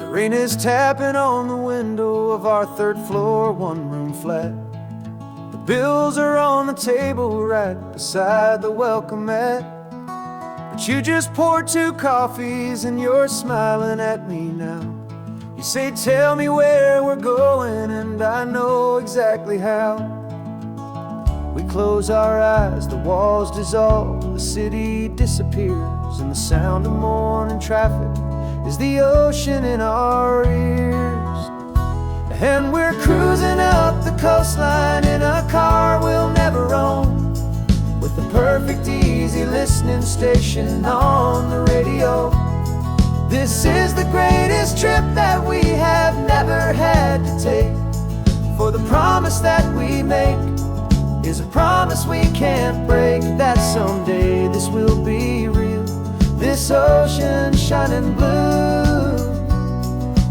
Rain is tapping on the window of our third floor, one-room flat. The bills are on the table right beside the welcome mat. But you just poured 2 coffees and you're smiling at me now. You say, tell me where we're going, and I know exactly how. We close our eyes, the walls dissolve, the city disappears, and the sound of morning traffic is the ocean in our ears. And we're cruising up the coastline in a car we'll never own, with the perfect easy listening station on the radio. This is the greatest trip that we have never had to take, for the promise that we make is a promise we can't break, that someday this will be real, this ocean shining blue.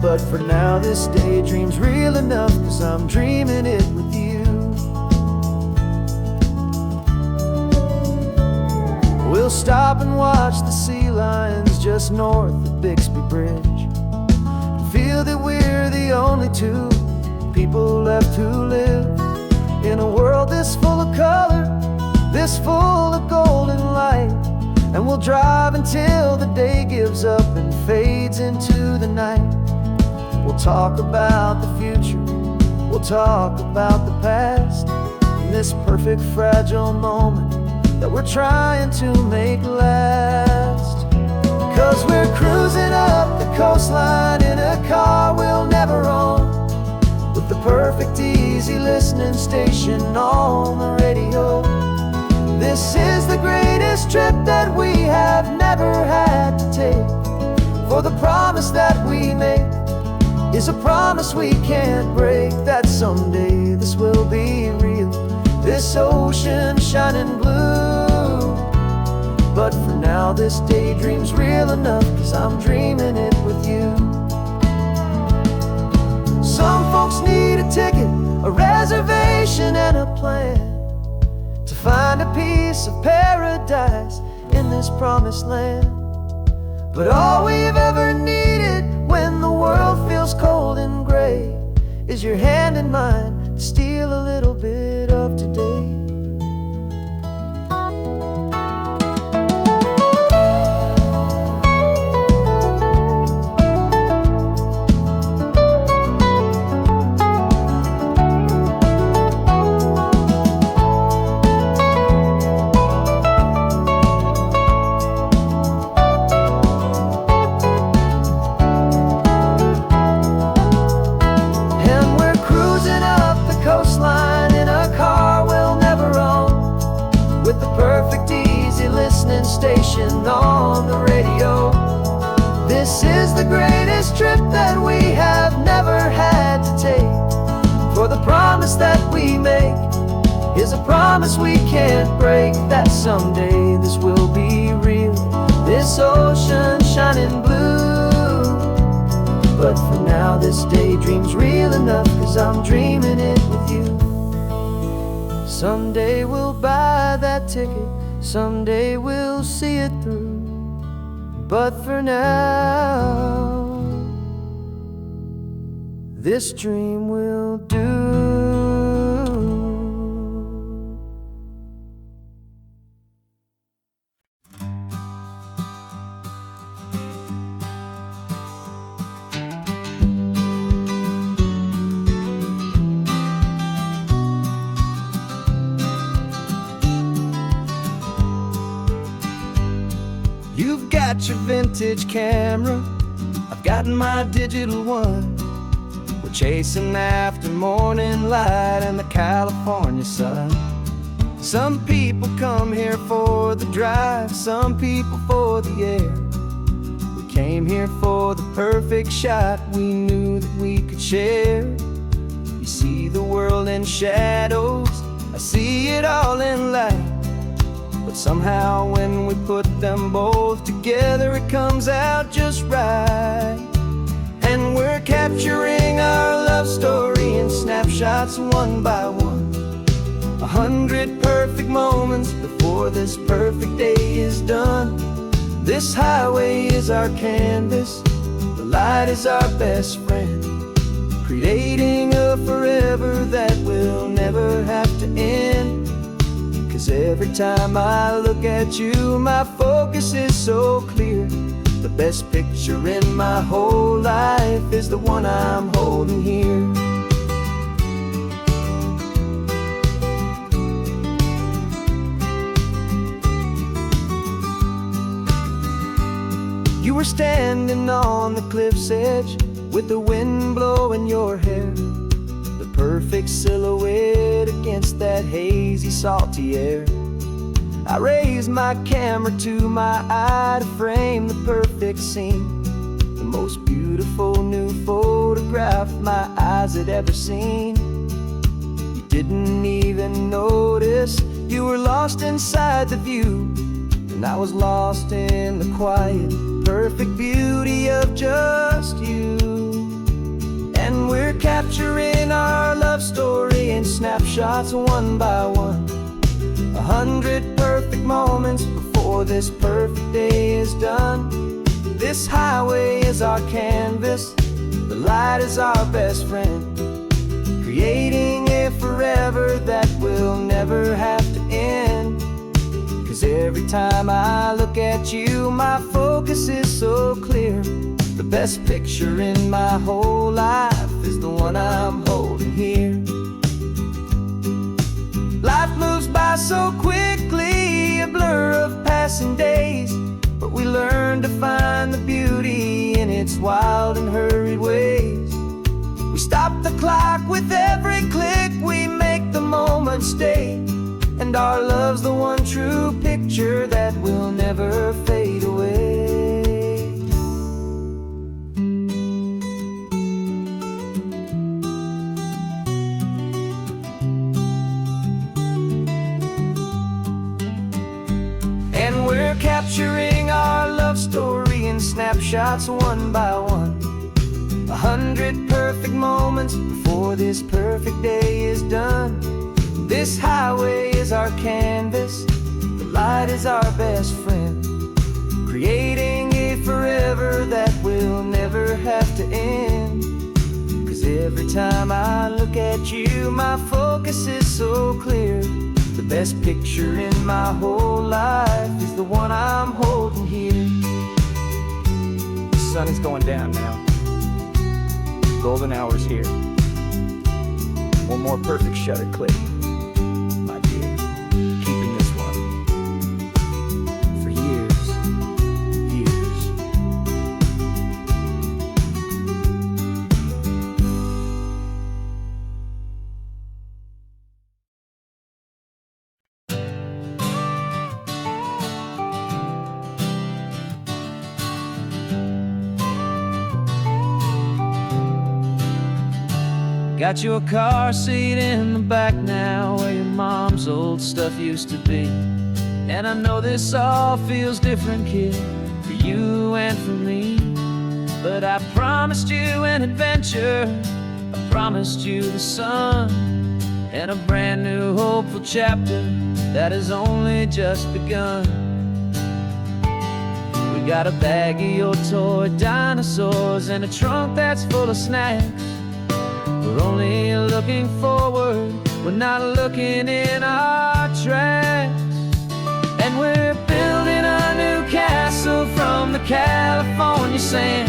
But for now this daydream's real enough, 'cause I'm dreaming it with you. We'll stop and watch the sea lions just north of Bixby Bridge, and feel that we're the only 2 people left who live in a world this full of color, this full of golden light. And we'll drive until the day gives up and fades into the night. We'll talk about the future, we'll talk about the past, in this perfect fragile moment that we're trying to make last. 'Cause we're cruising up the coastline in a car we'll never own, with the perfect easy listening station on the radio. This is the greatest trip that we have never had to take, for the promise that we make is a promise we can't break, that someday this will be real, this ocean shining blue. But for now this daydream's real enough, 'cause I'm dreaming it with you. Some folks need a ticket, a reservation and a plan, to find a piece of paradise in this promised land. But all we've ever needed when the world feels cold and gray is your hand in mine to steal a little bit of today. Station on the radio. This is the greatest trip that we have never had to take, for the promise that we make is a promise we can't break, that someday this will be real, this ocean shining blue. But for now this daydream's real enough, 'cause I'm dreaming it with you. Someday we'll buy that ticket, someday we'll see it through, but for now this dream will do. You've got your vintage camera, I've got my digital one. We're chasing after morning light and the California sun. Some people come here for the drive, some people for the air. We came here for the perfect shot we knew that we could share. You see the world in shadows, I see it all in light. But somehow when we put them both together, it comes out just right. And we're capturing our love story in snapshots one by one. 100 perfect moments before this perfect day is done. This highway is our canvas, the light is our best friend, creating a forever that will never have to end. 'Cause every time I look at you, my focus is so clear. The best picture in my whole life is the one I'm holding here. You were standing on the cliff's edge with the wind blowing your hair, the perfect silhouette against that hazy, salty air. I raised my camera to my eye to frame the perfect scene, the most beautiful new photograph my eyes had ever seen. You didn't even notice you were lost inside the view, and I was lost in the quiet, perfect beauty of just you. And we're capturing our love story in snapshots one by one, 100 perfect moments before this perfect day is done. This highway is our canvas, the light is our best friend, creating a forever that will never have to end. 'Cause every time I look at you, my focus is so clear. The best picture in my whole life is the one I'm holding here. Life moves by so quickly, a blur of passing days, but we learn to find the beauty in its wild and hurried ways. We stop the clock with every click, we make the moment stay, and our love's the one true picture that will never fade away. And we're capturing our love story in snapshots one by one, 100 perfect moments before this perfect day is done. This highway is our canvas, the light is our best friend, creating a forever that will never have to end. 'Cause every time I look at you, my focus is so clear. The best picture in my whole life is the one I'm holding here. The sun is going down now. Golden hour's here. One more perfect shutter click, my dear, keeping this one for years, years. Got your car seat in the back now, where your mom's old stuff used to be. And I know this all feels different, kid, for you and for me. But I promised you an adventure, I promised you the sun, and a brand new hopeful chapter that has only just begun. We got a bag of your toy dinosaurs and a trunk that's full of snacks. We're only looking forward, we're not looking in our tracks. And we're building a new castle from the California sand,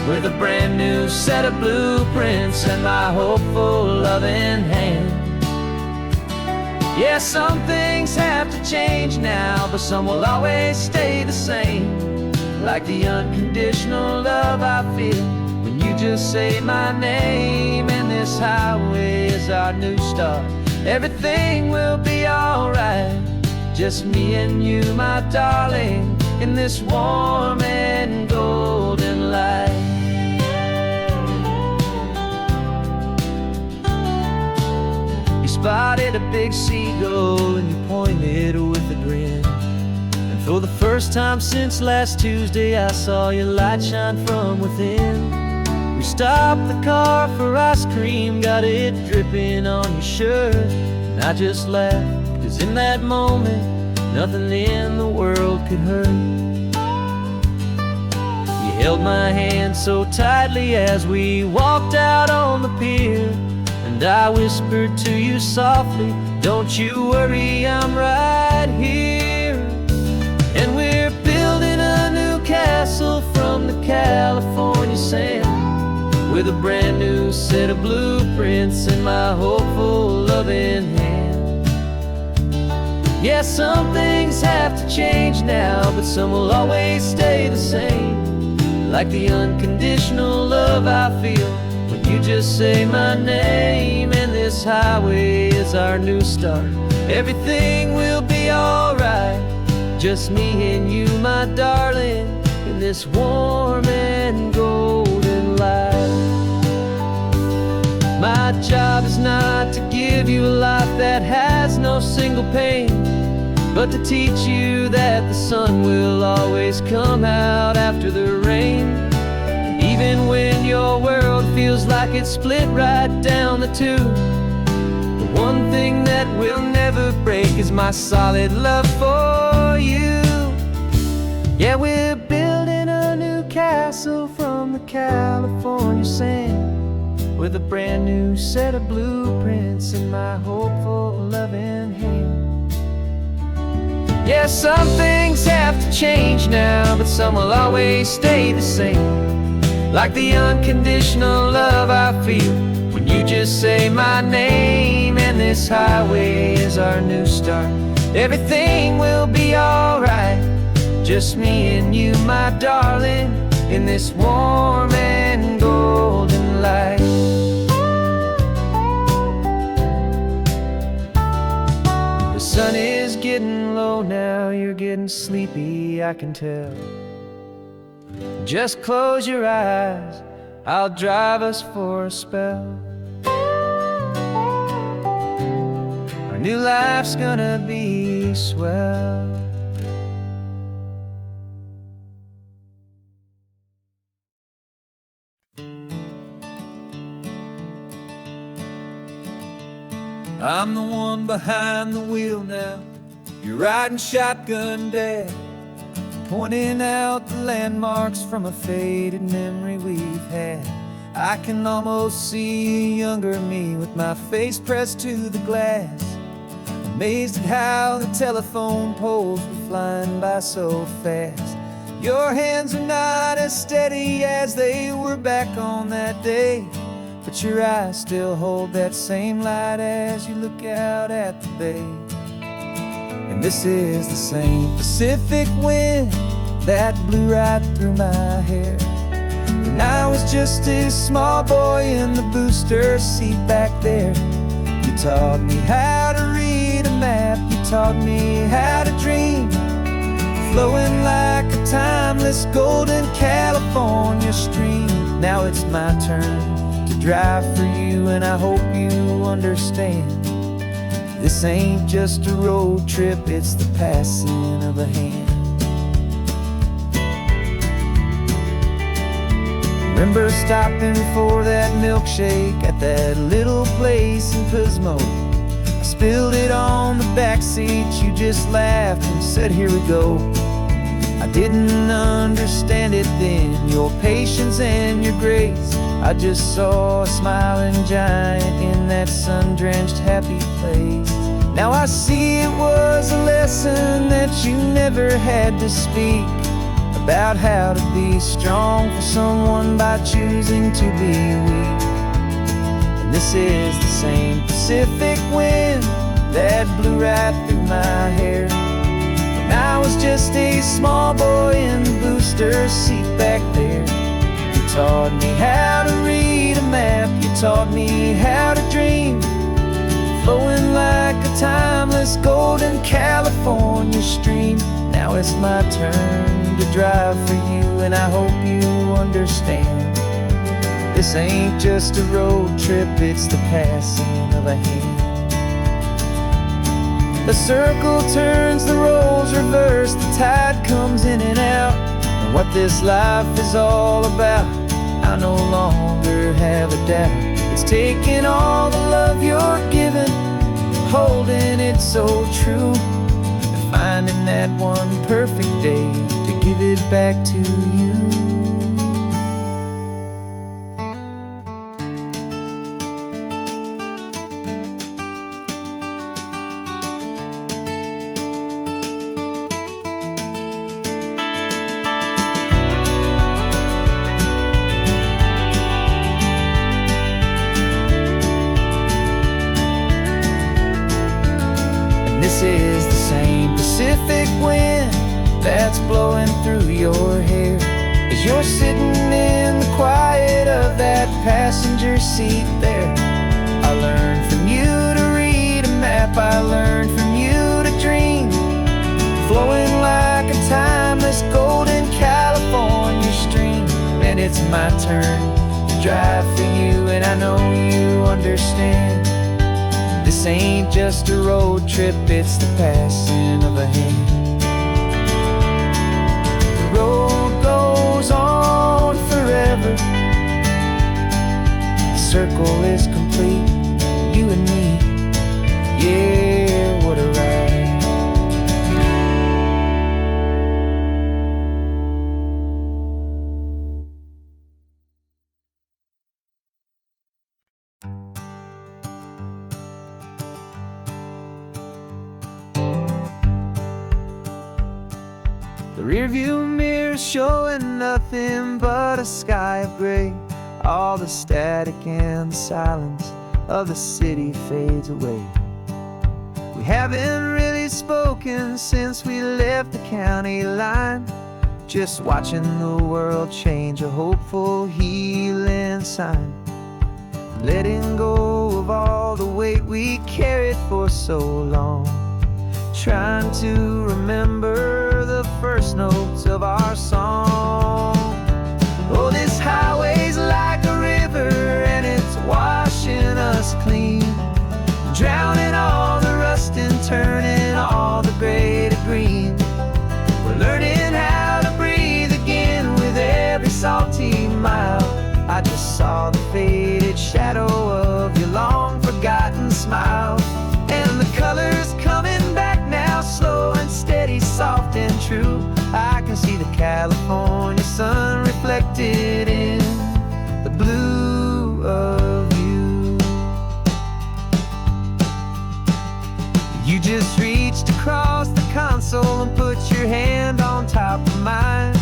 with a brand new set of blueprints and my hopeful loving hand. Yeah, some things have to change now, but some will always stay the same, like the unconditional love I feel when you just say my name. And this highway is our new start, everything will be alright. Just me and you, my darling, in this warm and golden light. You spotted a big seagull and you pointed with a grin. And for the first time since last Tuesday, I saw your light shine from within. We stopped the car for ice cream, got it dripping on your shirt. And I just laughed, 'cause in that moment, nothing in the world could hurt. You held my hand so tightly as we walked out on the pier, and I whispered to you softly, don't you worry, I'm right here. And we're building a new castle from the California sand, with a brand new set of blueprints in my hopeful, loving hand. Yeah, some things have to change now, but some will always stay the same, like the unconditional love I feel when you just say my name. And this highway is our new start. Everything will be alright, just me and you, my darling, in this warm and golden light. My job is not to give you a life that has no single pain, but to teach you that the sun will always come out after the rain. And even when your world feels like it's split right down the tube, the one thing that will never break is my solid love for you. Yeah, we're building a new castle from the California sand, with a brand new set of blueprints in my hopeful, loving hand. Yeah, some things have to change now, but some will always stay the same, like the unconditional love I feel when you just say my name. And this highway is our new start. Everything will be alright, just me and you, my darling, in this warm and golden light. The sun is getting low now, you're getting sleepy, I can tell. Just close your eyes, I'll drive us for a spell. Our new life's gonna be swell. I'm the one behind the wheel now, you're riding shotgun, Dad, pointing out the landmarks from a faded memory we've had. I can almost see a younger me with my face pressed to the glass, amazed at how the telephone poles were flying by so fast. Your hands are not as steady as they were back on that day, but your eyes still hold that same light as you look out at the bay. And this is the same Pacific wind that blew right through my hair when I was just a small boy in the booster seat back there. You taught me how to read a map, you taught me how to dream, flowing like a timeless golden California stream. Now it's my turn to drive for you, and I hope you understand, this ain't just a road trip, it's the passing of a hand. Remember stopping for that milkshake at that little place in Pismo? I spilled it on the back seat, you just laughed and said, here we go. I didn't understand it then, your patience and your grace. I just saw a smiling giant in that sun-drenched happy place. Now I see it was a lesson that you never had to speak, about how to be strong for someone by choosing to be weak. And this is the same Pacific wind that blew right through my hair when I was just a small boy in the booster seat back there. You taught me how to read a map, you taught me how to dream, flowing like a timeless golden California stream. Now it's my turn to drive for you, and I hope you understand, this ain't just a road trip, it's the passing of a hand. The circle turns, the roles reverse, the tide comes in and out, and what this life is all about, I no longer have a doubt. It's taking all the love you're giving, holding it so true, and finding that one perfect day to give it back to you. This is the same Pacific wind that's blowing through your hair as you're sitting in the quiet of that passenger seat there. I learned from you to read a map, I learned from you to dream, flowing like a timeless golden California stream. And it's my turn to drive for you, and I know you understand. This ain't just a road trip, it's the passing of a hand. The road goes on forever, the circle is complete, you and me, yeah, what a ride. The rearview mirror showing nothing but a sky of gray. All the static and the silence of the city fades away. We haven't really spoken since we left the county line, just watching the world change, a hopeful healing sign. Letting go of all the weight we carried for so long, trying to remember the first notes of our song. Oh, this highway's like a river and it's washing us clean, drowning all the rust and turning all the gray to green. We're learning how to breathe again with every salty mile. I just saw the faded shadow of your long forgotten smile, and the colors coming back now, slow and steady, soft and true. I can see the California sun reflected in the blue of you. You just reached across the console and put your hand on top of mine.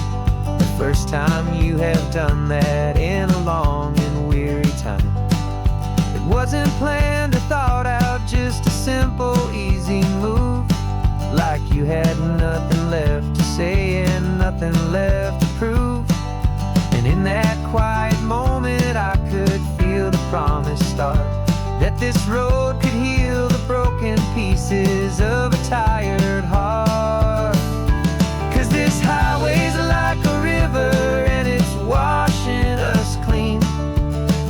The first time you have done that in a long and weary time. It wasn't planned or thought out, just a simple, easy move. Like you had nothing left to say and nothing left to prove. And in that quiet moment I could feel the promise start, that this road could heal the broken pieces of a tired heart. 'Cause this highway's like a river and it's washing us clean,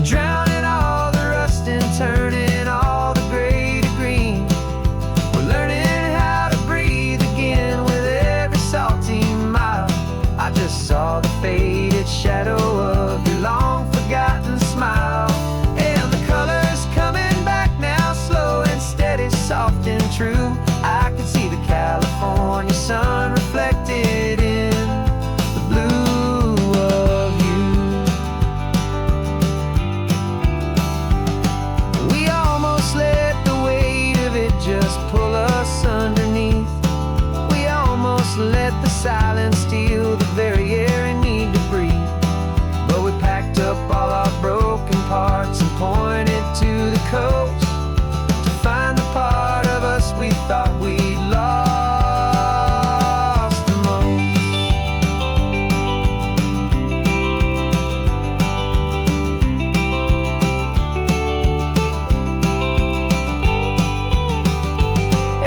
drowning all the rust and turning all the gray to green. We're learning how to breathe again with every salty mile. I just saw the faded shadow of your long forgotten smile, and the colors coming back now, slow and steady, soft and true. I can see the California sun reflected in the blue of you. We almost let the weight of it just pull us underneath. We almost let the silence steal the very air I need to breathe. But we packed up all our broken parts and pointed to the coast to find the part of us we thought we'd lost the most.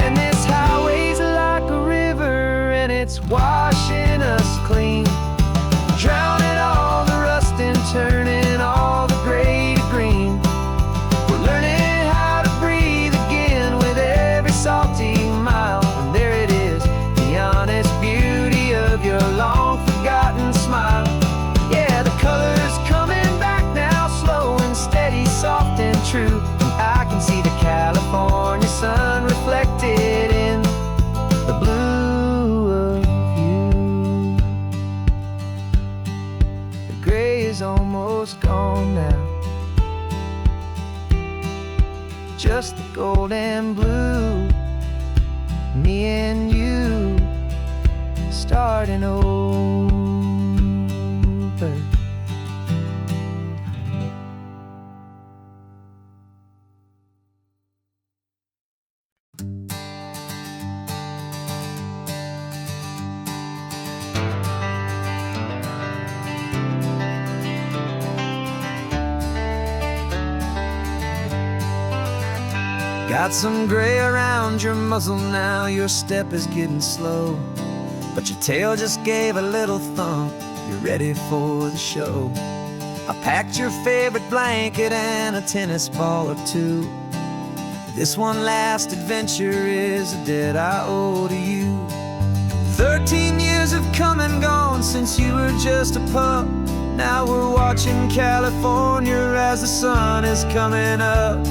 And this highway's like a river and it's washing us clean, drowning all the rust and turning all the gray to green. We're learning how to breathe again with every salty mile. And there it is, the honest beauty of your long forgotten smile. Yeah, the colors coming back now, slow and steady, soft and true. And I can see the California sun reflected in the blue of you. The gray is almost gone now, just the gold and blue. Me and you starting over. Got some gray around your muzzle now, your step is getting slow, but your tail just gave a little thump, you're ready for the show. I packed your favorite blanket and a tennis ball or two. This one last adventure is a debt I owe to you. 13 years have come and gone since you were just a pup. Now we're watching California as the sun is coming up.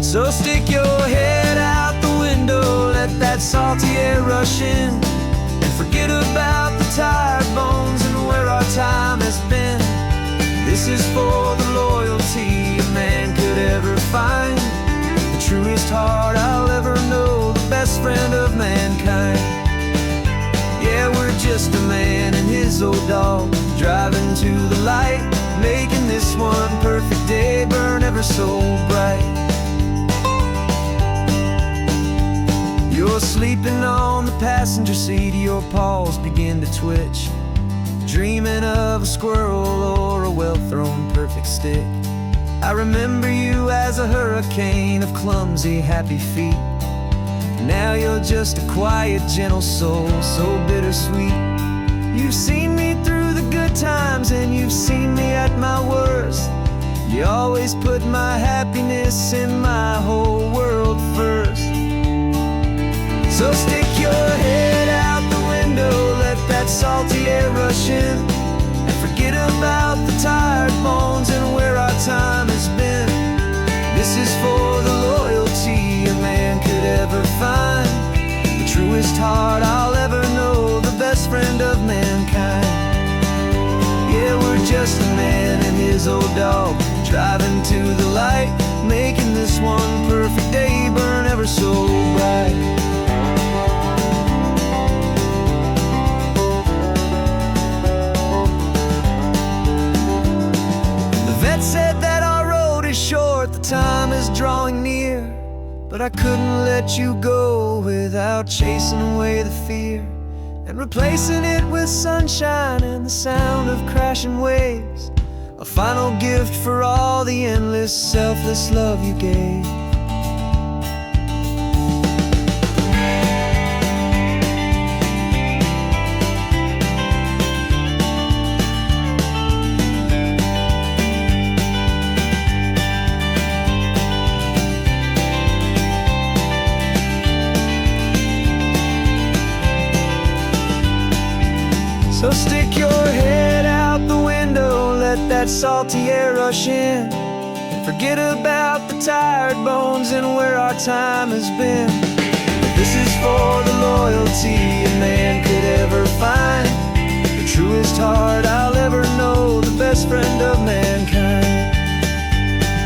So stick your head out the window, let that salty air rush in, and forget about the tired bones and where our time has been. This is for the loyalty a man could ever find, the truest heart I'll ever know, the best friend of mankind. Yeah, we're just a man and his old dog, driving to the light, making this one perfect day burn ever so bright. You're sleeping on the passenger seat, your paws begin to twitch, dreaming of a squirrel or a well-thrown perfect stick. I remember you as a hurricane of clumsy, happy feet. Now you're just a quiet, gentle soul, so bittersweet. You've seen me through the good times and you've seen me at my worst. You always put my happiness in my whole world first. So stick your head out the window, let that salty air rush in, and forget about the tired bones and where our time has been. This is for the loyalty a man could ever find, the truest heart I'll ever know, the best friend of mankind. Yeah, we're just a man and his old dog, driving to the light, making this one perfect day burn ever so bright. Said that our road is short, the time is drawing near, but I couldn't let you go without chasing away the fear, and replacing it with sunshine and the sound of crashing waves, a final gift for all the endless, selfless love you gave. So stick your head out the window, let that salty air rush in, and forget about the tired bones and where our time has been. This is for the loyalty a man could ever find, the truest heart I'll ever know, the best friend of mankind.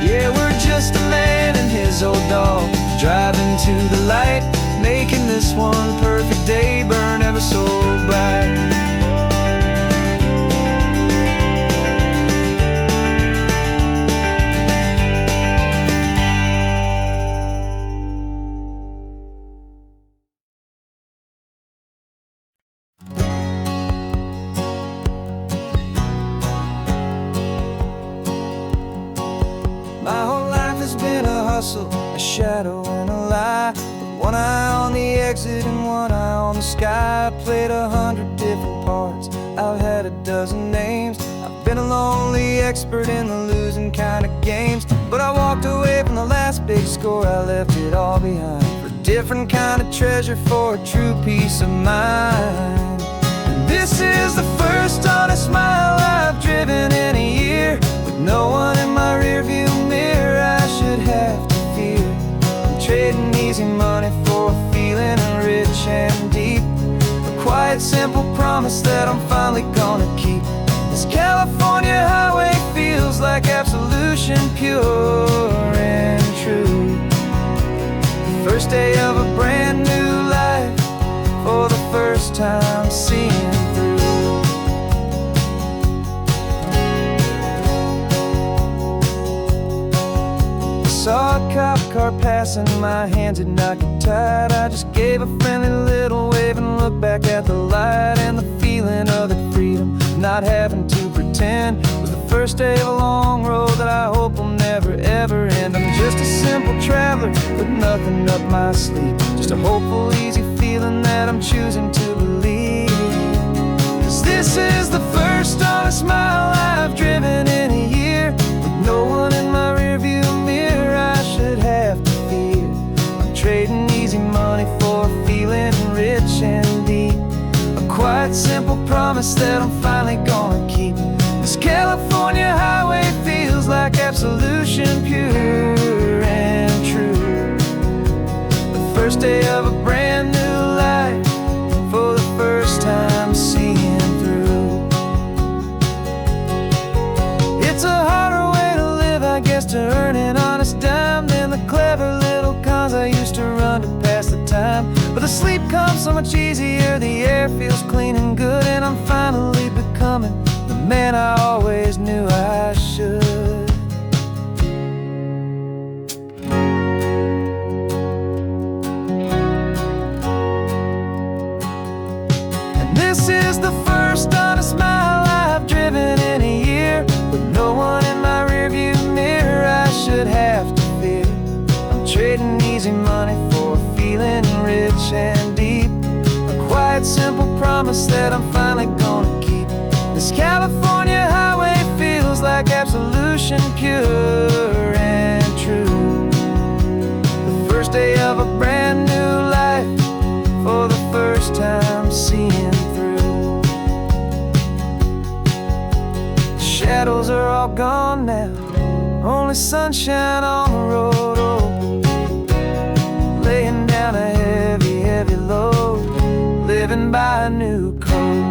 Yeah, we're just a man and his old dog, driving to the light, making this one perfect day burn ever so bright. My whole life has been a hustle, a shadow and a lie, with one eye on the exit and one eye on the sky. I played 100 different parts, I've had a dozen names, I've been a lonely expert in the losing kind of games, but I walked away from the last big score, I left it all behind, for a different kind of treasure, for a true peace of mind. And this is the first honest mile I've driven in a year, with no one in my rearview mirror I should have to fear. I'm trading easy money for a feeling rich and deep, a quiet simple promise that I'm finally gonna keep. This California highway feels like absolution, pure and true. The first day of a brand new life, for the first time seeing through. Saw a cop car passing, my hands had not got tied. I just gave a friendly little wave and looked back at the light, and the feeling of that freedom, not having to pretend, was the first day of a long road that I hope will never ever end. I'm just a simple traveler with nothing up my sleeve, just a hopeful, easy feeling that I'm choosing to believe. 'Cause this is the first honest mile I've driven in a year, with no one in my rearview mirror I should have to fear. I'm trading easy money for a feeling rich and deep, a quiet, simple promise that I'm finally gonna keep. This California highway feels like absolution, pure and true. The first day of a brand new life, for the first time seeing through. It's a harder way to live, I guess, to earn an honest dime than the clever little cons I used to run to pass the time. But the sleep comes so much easier, the air feels clean and good, and I'm finally becoming the man I always knew I should. And this is the first honest mile I've driven in a year, with no one in my rearview mirror I should have to fear. I'm trading easy money for a feeling rich and deep, a quiet, simple promise that I'm finally gonna keep. This California highway feels like absolution, pure and true. The first day of a brand new life, for the first time seeing through. The shadows are all gone now, only sunshine on the road. Oh, laying down a heavy, heavy load, living by a new code.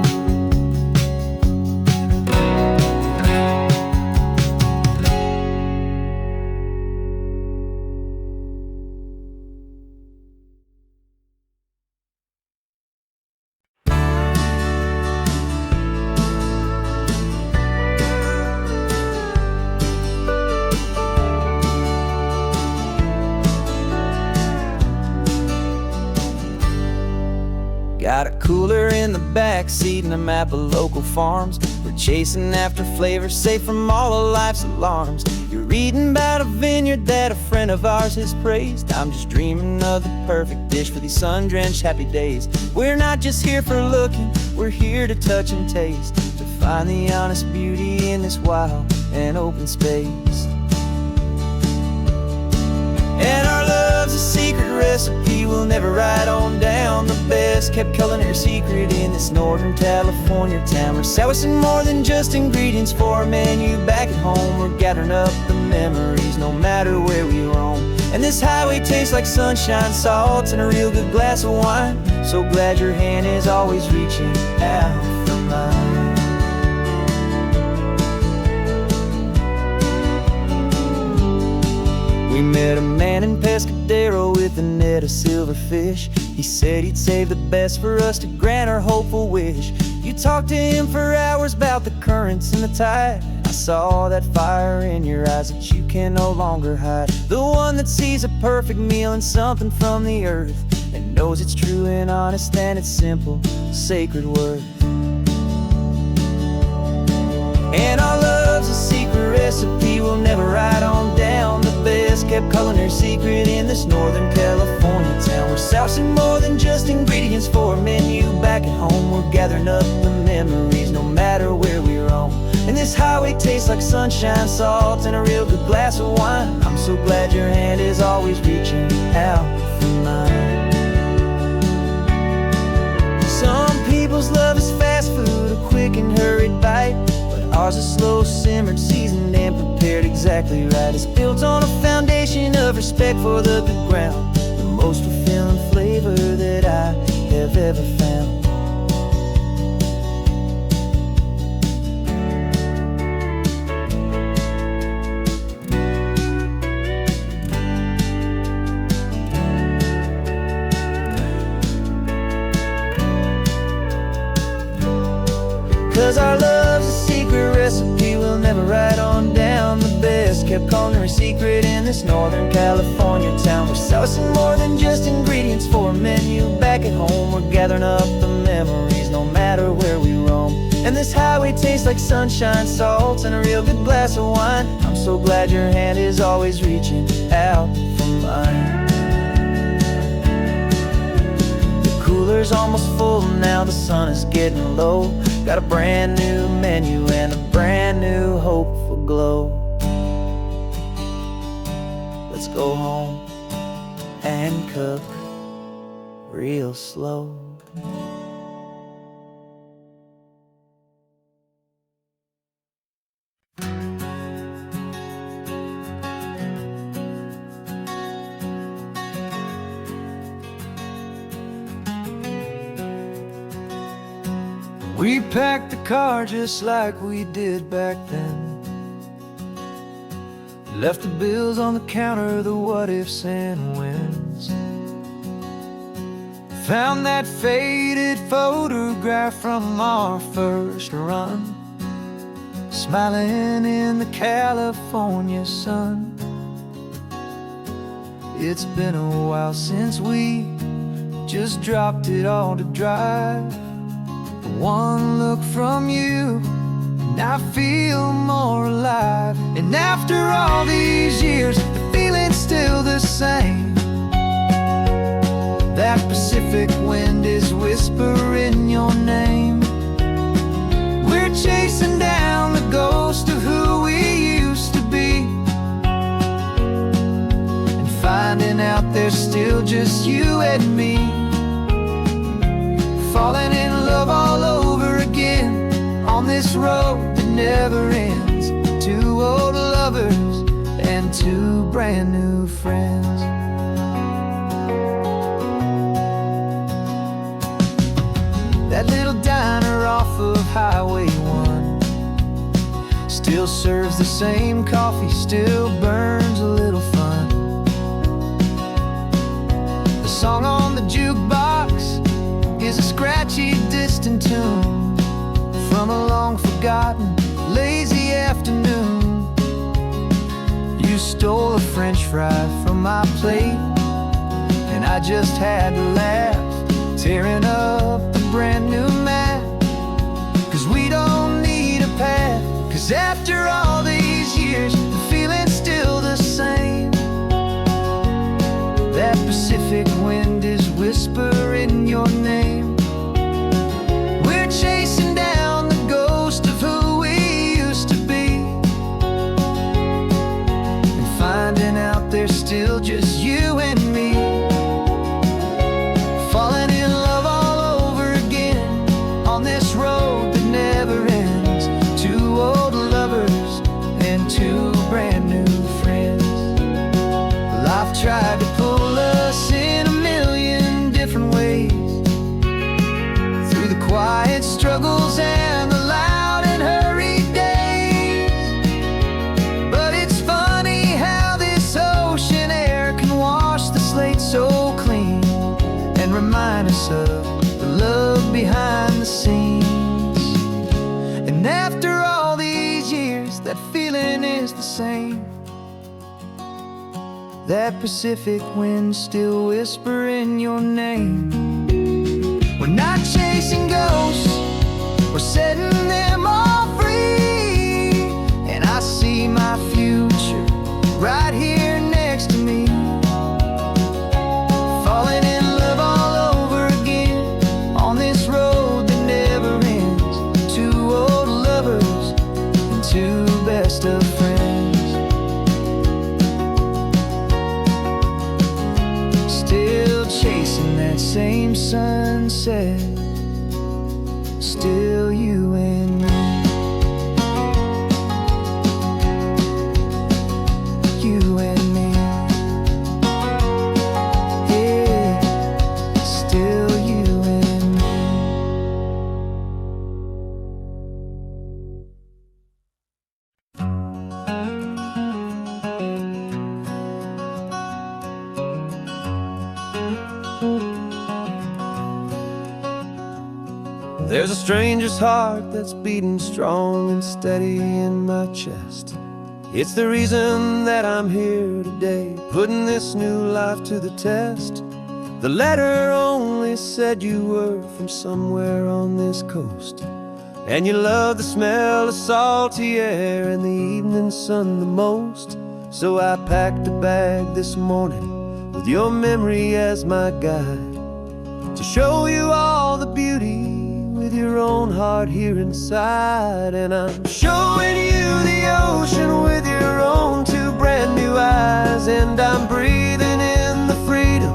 Got a cooler in the back seat and a map of local farms. We're chasing after flavors safe from all of life's alarms. You're reading about a vineyard that a friend of ours has praised. I'm just dreaming of the perfect dish for these sun-drenched happy days. We're not just here for looking, we're here to touch and taste, to find the honest beauty in this wild and open space. And our love's a secret recipe we'll never write on down. The best kept culinary secret in this Northern California town. We're sourcing more than just ingredients for a menu back at home. We're gathering up the memories no matter where we roam. And this highway tastes like sunshine, salt, and a real good glass of wine. So glad your hand is always reaching out for mine. We met a man in Pescadero with a net of silverfish. He said he'd save the best for us to grant our hopeful wish. You talked to him for hours about the currents and the tide. I saw that fire in your eyes that you can no longer hide. The one that sees a perfect meal in something from the earth, and knows it's true and honest and it's simple, sacred worth. And our love's a secret recipe we'll never write on down. The best kept culinary secret in this Northern California town. We're sourcing more than just ingredients for a menu back at home. We're gathering up the memories no matter where we roam. And this highway tastes like sunshine, salt, and a real good glass of wine. I'm so glad your hand is always reaching out for mine. Some people's love is fast food, a quick and hurried bite. Ours is slow simmered, seasoned, and prepared exactly right. It's built on a foundation of respect for the good ground, the most fulfilling flavor that I have ever found. 'Cause our love's a secret recipe we'll never write on down. The best kept culinary secret in this Northern California town. We're sourcing more than just ingredients for a menu back at home. We're gathering up the memories no matter where we roam. And this highway it tastes like sunshine, salt, and a real good glass of wine. I'm so glad your hand is always reaching out for mine. The cooler's almost full now, the sun is getting low. Got a brand new menu and a brand new hopeful glow. Let's go home and cook real slow. We packed the car just like we did back then. Left the bills on the counter, the what ifs and whens. Found that faded photograph from our first run, smiling in the California sun. It's been a while since we just dropped it all to drive. One look from you and I feel more alive. And after all these years, the feeling's still the same. That Pacific wind is whispering your name. We're chasing down the ghost of who we used to be, and finding out there's still just you and me. Falling in love all over again on this road that never ends. Two old lovers and two brand new friends. That little diner off of Highway 1 still serves the same coffee, still burns a little fun. The song on the jukebox is a scratchy, distant tune from a long-forgotten, lazy afternoon. You stole a French fry from my plate, and I just had to laugh, tearing up the brand new map. 'Cause we don't need a path, 'cause after all these years, the feeling's still the same. That Pacific wind is whispering your name. We're chasing down the ghost of who we used to be, and finding out there's still just you and me. Falling in love all over again on this road that never ends. Two old lovers and two brand new friends. Life tried to pull us in a million different ways, through the quiet struggles and the loud and hurried days. But it's funny how this ocean air can wash the slate so clean, and remind us of the love behind the scenes. And after all these years, that feeling is the same. That Pacific wind still whispering your name. We're not chasing ghosts, we're setting them all free. And I see my future right here next to me. Falling in love all over again on this road that never ends. Two old lovers and two best of friends. Still chasing that same sunset, still you and me. You and me. Yeah, still you and me. There's a stranger's heart that's beating strong and steady in my chest. It's the reason that I'm here today, putting this new life to the test. The letter only said you were from somewhere on this coast, And you love the smell of salty air and the evening sun the most. So I packed a bag this morning with your memory as my guide, to show you all the beauty with your own heart here inside. And I'm showing you the ocean with your own two brand new eyes. And I'm breathing in the freedom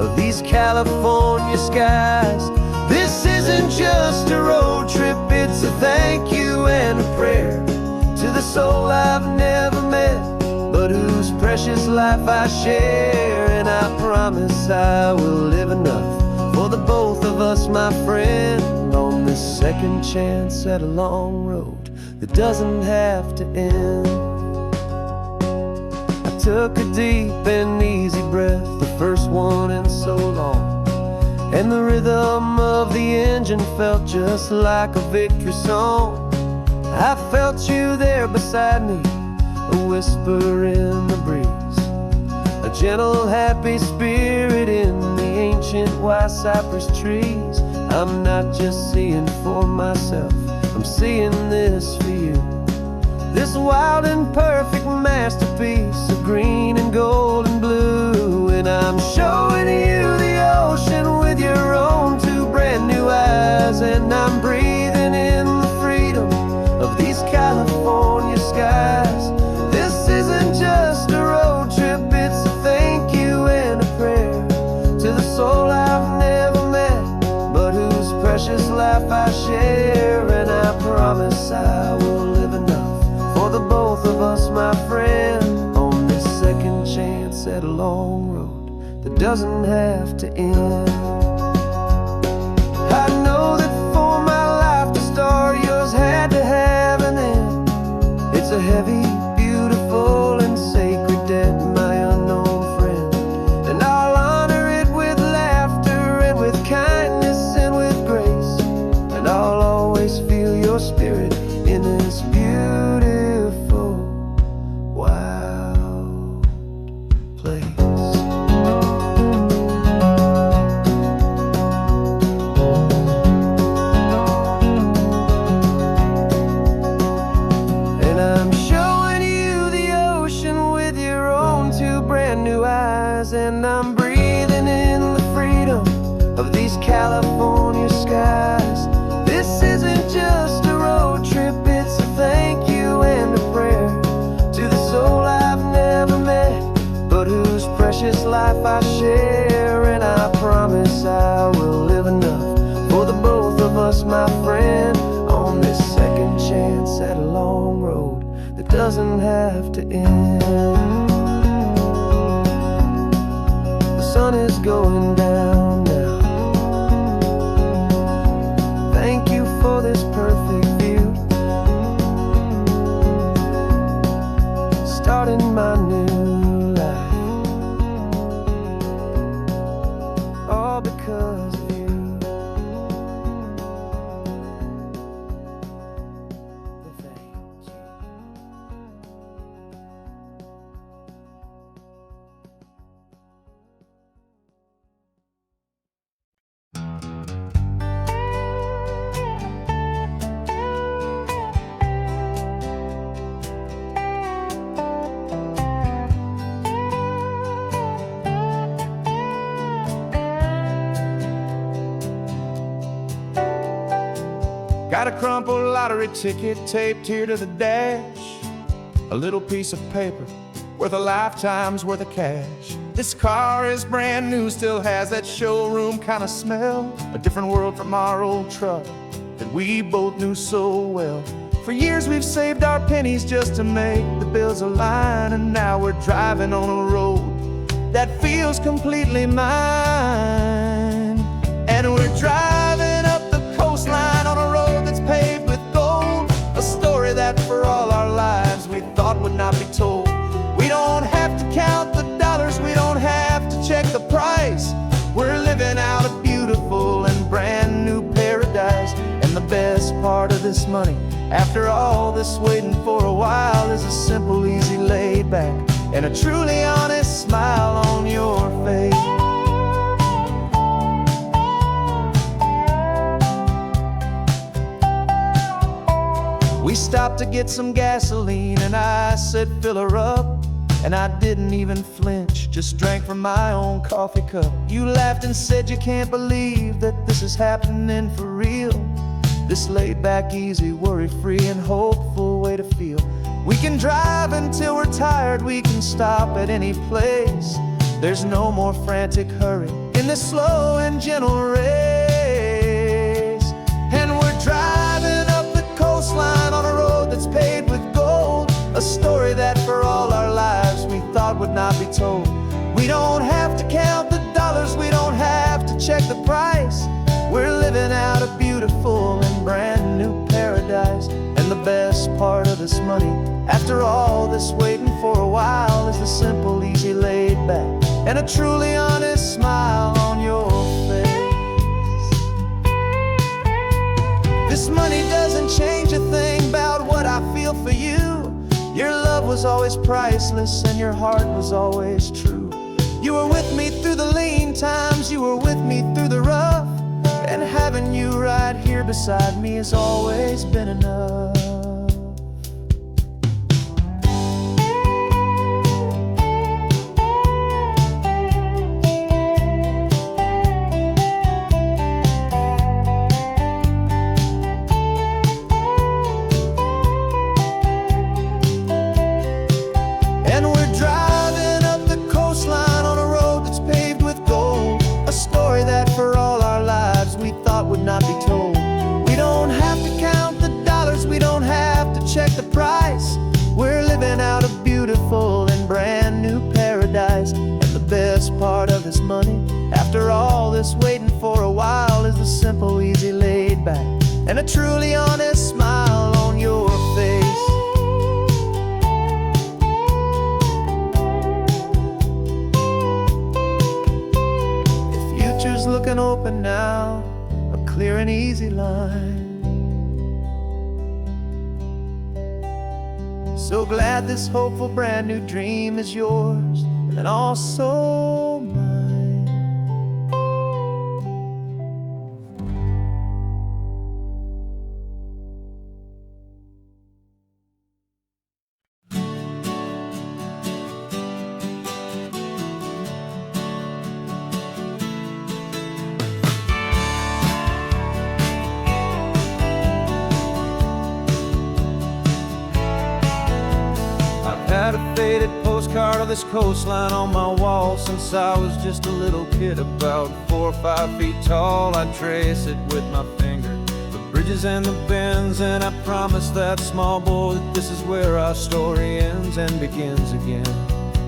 of these California skies. This isn't just a road trip, it's a thank you and a prayer to the soul I've never met, but whose precious life I share. And I promise I will live enough for the both of us, my friend, on this second chance at a long road that doesn't have to end. I took a deep and easy breath, the first one in so long, and the rhythm of the engine felt just like a victory song. I felt you there beside me, a whisper in the breeze, a gentle happy spirit in the ancient white cypress trees. I'm not just seeing for myself, I'm seeing this for you, this wild and perfect masterpiece of green and gold and blue. And I'm showing you the ocean with your own two brand new eyes. And I'm breathing in the freedom of these California skies. This isn't just a road trip, it's a thank you and a prayer to the soul I've never met, but whose precious life I share. And I promise I will live enough for the both of us, my friend, on this second chance at a long road that doesn't have to end. I know that for my life to start, yours had to have an end. It's a heavy, beautiful, and sacred debt, my unknown friend, and I'll honor it with laughter and with kindness and with grace. And I'll always feel your spirit in this beautiful, wild place. And I'm showing you the ocean with your own two brand new eyes. And I'm breathing in the freedom of these California skies. This isn't just a road trip, it's a thank you and a prayer to the soul I've never met, but whose precious life I share. And I promise I will live enough for the both of us, my friend, on this second chance at a long road that doesn't have to end. The sun is going down now. Thank you for this perfect view, starting my new life, all because of you. Thank you. Got a crumpled lottery ticket taped here to the dash, a little piece of paper worth a lifetime's worth of cash. This car is brand new, still has that showroom kind of smell, a different world from our old truck that we both knew so well. For years we've saved our pennies just to make the bills align, and now we're driving on a road that feels completely mine. And we're driving up the coastline on a road that's paved with gold, a story that for all our lives we thought would not be told. We don't have to count the dollars, we don't have to check the price. We're living out a beautiful and brand new paradise. And the best part of this money, after all this waiting for a while, is a simple, easy, laid back, and a truly honest smile on your face. stopped to get some gasoline, and I said, fill her up. And I didn't even flinch, just drank from my own coffee cup. You laughed and said you can't believe that this is happening for real. This laid back, easy, worry-free and hopeful way to feel. We can drive until we're tired, we can stop at any place. There's no more frantic hurry in this slow and gentle race. And we're driving up the coastline on a road that's paved with gold, a story that for all our lives we thought would not be told. We don't have to count the dollars, we don't have to check the price. We're living out a beautiful and brand new paradise. And the best part of this money, after all this waiting for a while, is the simple, easy, laid back, and a truly honest smile on your face. This money doesn't change a thing about what I feel for you. Your love was always priceless and your heart was always true. You were with me through the lean times, you were with me through the rough, and having you right here beside me has always been enough. Would not be told. We don't have to count the dollars, we don't have to check the price. We're living out a beautiful and brand new paradise. And the best part of this money, after all this waiting for a while, is the simple, easy, laid back, and a truly honest smile on your face. The future's looking open now, clear and easy line. So glad this hopeful brand new dream is yours and also mine. Had a faded postcard of this coastline on my wall since I was just a little kid, about 4 or 5 feet tall. I trace it with my finger, the bridges and the bends, and I promised that small boy that this is where our story ends and begins again.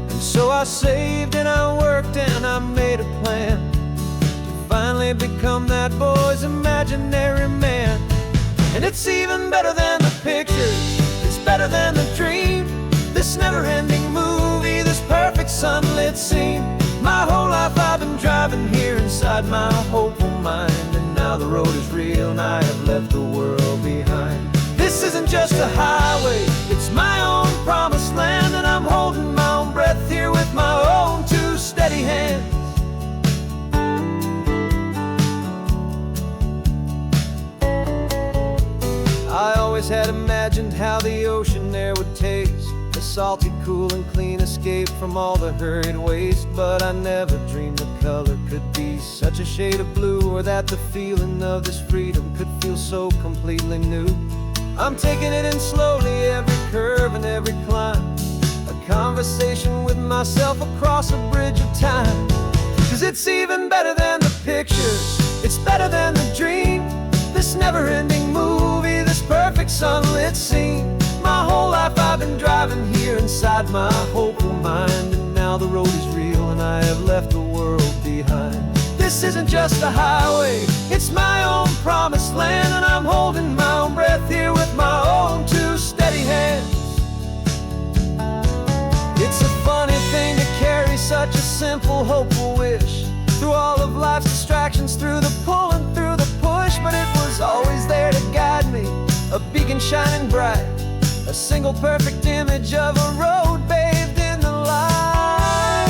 And so I saved and I worked and I made a plan to finally become that boy's imaginary man. And it's even better than the pictures, it's better than the dream. This never-ending movie, this perfect sunlit scene. My whole life I've been driving here inside my hopeful mind, and now the road is real and I have left the world behind. This isn't just a highway, it's my own promised land, and I'm holding my own breath here with my own 2 steady hands. I always had imagined how the ocean air would taste, a salty, cool and clean escape from all the hurried waste. But I never dreamed the color could be such a shade of blue, or that the feeling of this freedom could feel so completely new. I'm taking it in slowly, every curve and every climb, a conversation with myself across a bridge of time. 'Cause it's even better than the pictures, it's better than the dream. This never-ending movie, this perfect sunlit scene. My whole life I've been driving here inside my hopeful mind, and now the road is real and I have left the world behind. This isn't just a highway, it's my own promised land, and I'm holding my own breath here with my own 2 steady hands. It's a funny thing to carry such a simple, hopeful wish through all of life's distractions, through the pull and through the push. But it was always there to guide me, a beacon shining bright, a single perfect image of a road bathed in the light.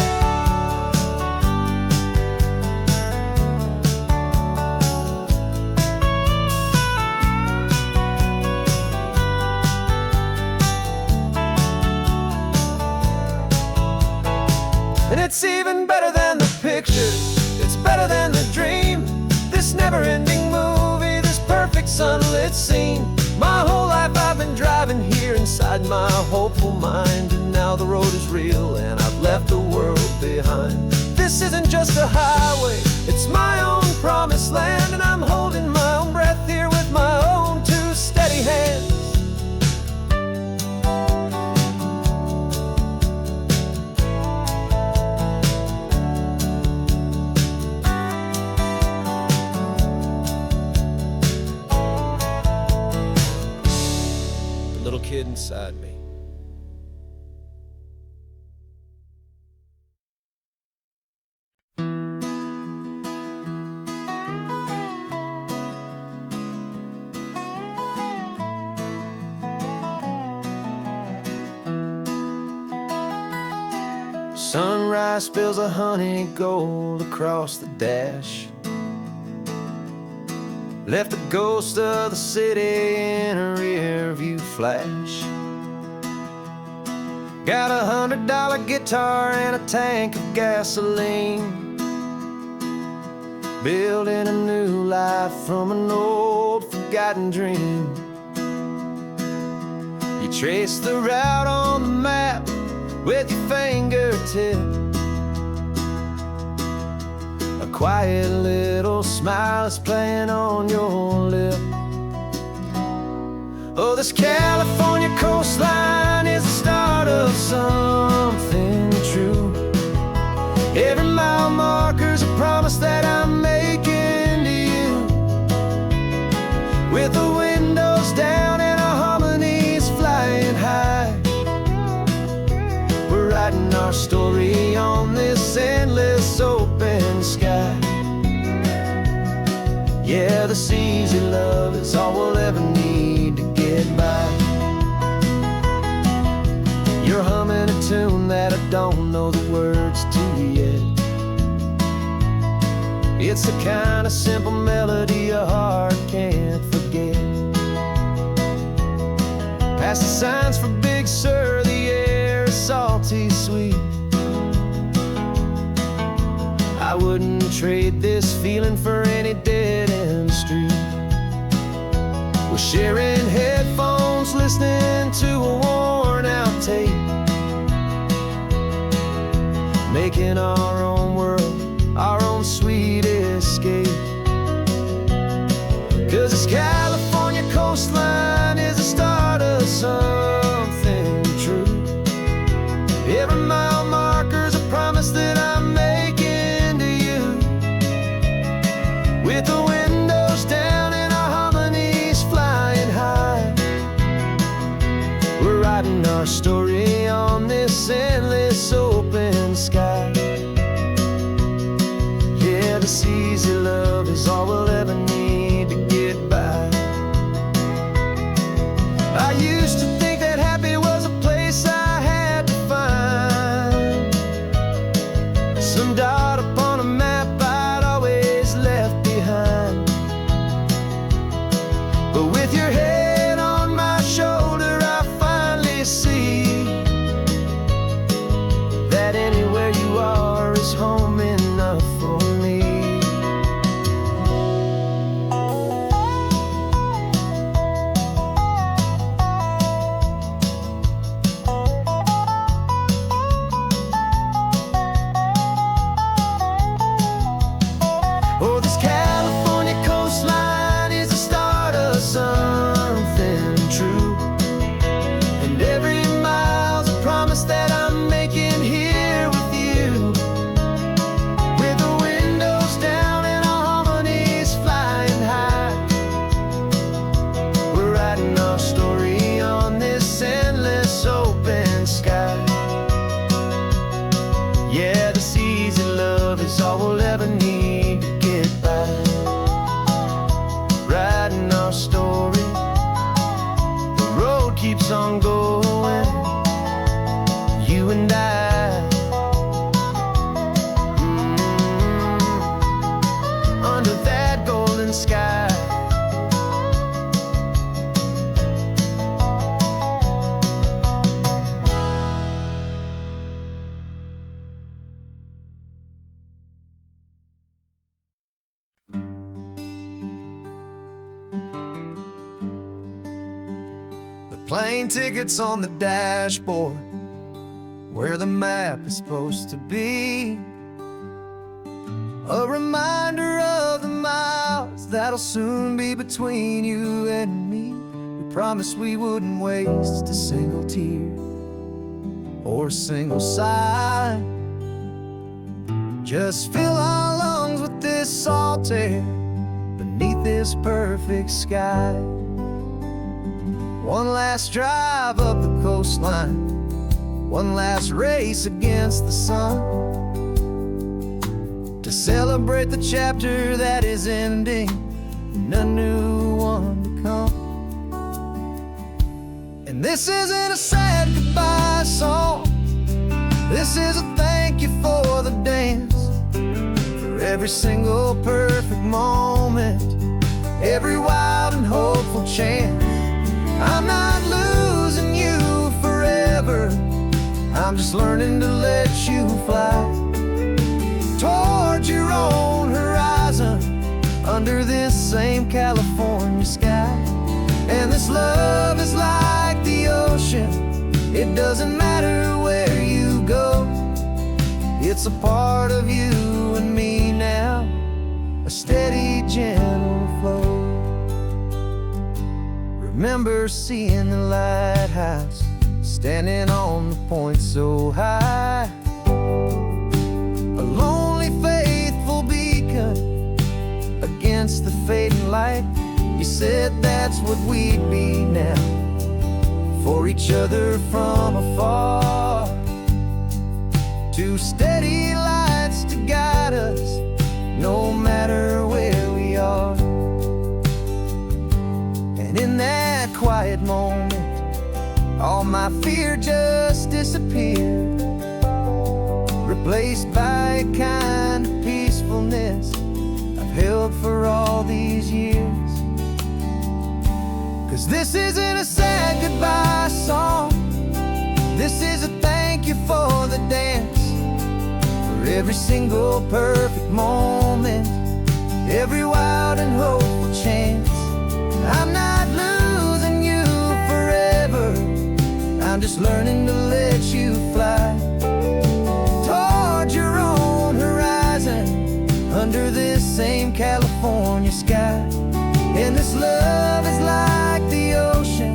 inside my hopeful mind. And now the road is real and I've left the world behind. This isn't just a highway, it's my own promised land. And I'm holding my own breath here with my own two steady hands. The little kid inside me. Sunrise spills a honey gold across the dash. Left the ghost of the city in a rear view flash. Got a $100 guitar and a tank of gasoline. Building a new life from an old forgotten dream. You trace the route on the map with your fingertip. A quiet little smile is playing on your lip. Oh, this California coastline is the start of something true. Every mile marker's a promise that I'm making to you. With the windows down and our harmonies flying high, we're writing our story on this endless open sky. Yeah, this easy love is all we'll ever need to get by. You're humming a tune that I don't know the words to yet. It's the kind of simple melody a heart can't forget. Past the signs for Big Sur, the air is salty sweet. I wouldn't trade this feeling for any dead-end street. We're sharing headphones, listening to a worn-out tape, making our own world, our own sweet escape. 'Cause this California coastline is the start of something true. Every mile marker's a promise that I'm making to you. With the windows down and our harmonies flying high, we're writing our story on this endless open sky. Yeah, this easy love is all we'll ever need to get by. I used to think that happy was a place I had to find, some dot upon a map I'd always left behind. But with your head on my shoulder, I finally see that anywhere you are is home enough for me. Oh, this California coastline is the start of something true. And every mile's a promise that I'm making here with you. With the windows down and our harmonies flying high, we're writing our story on this endless open sky. Yeah, this easy love is all we'll ever need to get by. Writing our story, the road keeps on going, you and I, under that golden sky. plane tickets on the dashboard, where the map is supposed to be. A reminder of the miles that'll soon be between you and me. We promised we wouldn't waste a single tear or a single sigh. Just fill our lungs with this salt air beneath this perfect sky. One last drive up the coastline, one last race against the sun, to celebrate the chapter that is ending and a new one to come. And this isn't a sad goodbye song, this is a thank you for the dance, for every single perfect moment, every wild and hopeful chance. I'm not losing you forever, I'm just learning to let you fly towards your own horizon, under this same California sky. And this love is like the ocean, it doesn't matter where you go, it's a part of you and me now, a steady, gentle flow. Remember seeing the lighthouse, standing on the point so high, a lonely, faithful beacon against the fading light. You said that's what we'd be now, for each other from afar. Two steady lights to guide us, no matter where we are. And in that quiet moment, all my fear just disappeared, replaced by a kind of peacefulness I've held for all these years. 'Cause this isn't a sad goodbye song, this is a thank you for the dance, for every single perfect moment, every wild and hopeful chance. I'm not losing you forever, I'm just learning to let you fly towards your own horizon, under this same California sky. And this love is like the ocean,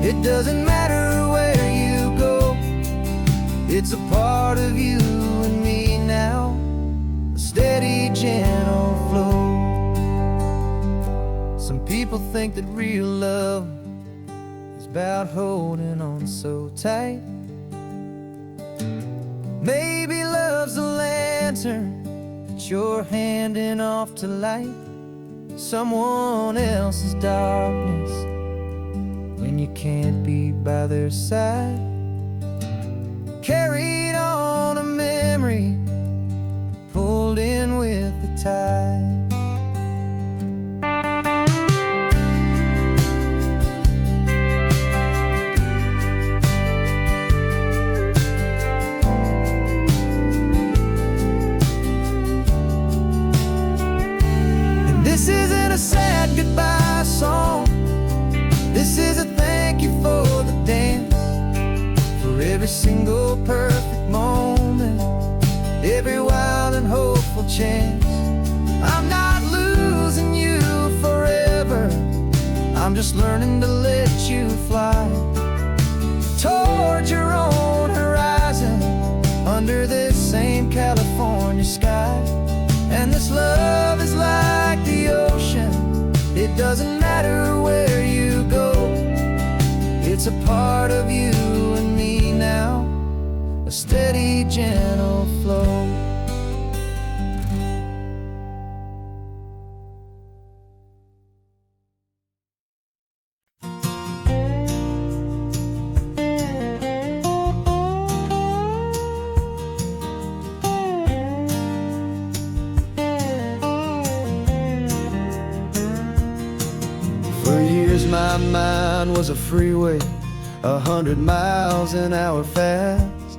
it doesn't matter where you go, it's a part of you and me now, a steady, gentle flow. Some people think that real love is about holding on so tight. Maybe love's a lantern that you're handing off to light someone else's darkness when you can't be by their side. Carried on a memory, pulled in with the tide. This isn't a sad goodbye song, this is a thank you for the dance, for every single perfect moment, every wild and hopeful chance. I'm not losing you forever, I'm just learning to let you fly towards your own horizon, under this same California sky. And this love is like the ocean, it doesn't matter where you go, it's a part of you and me now, a steady, gentle flow. My mind was a freeway, 100 miles an hour fast,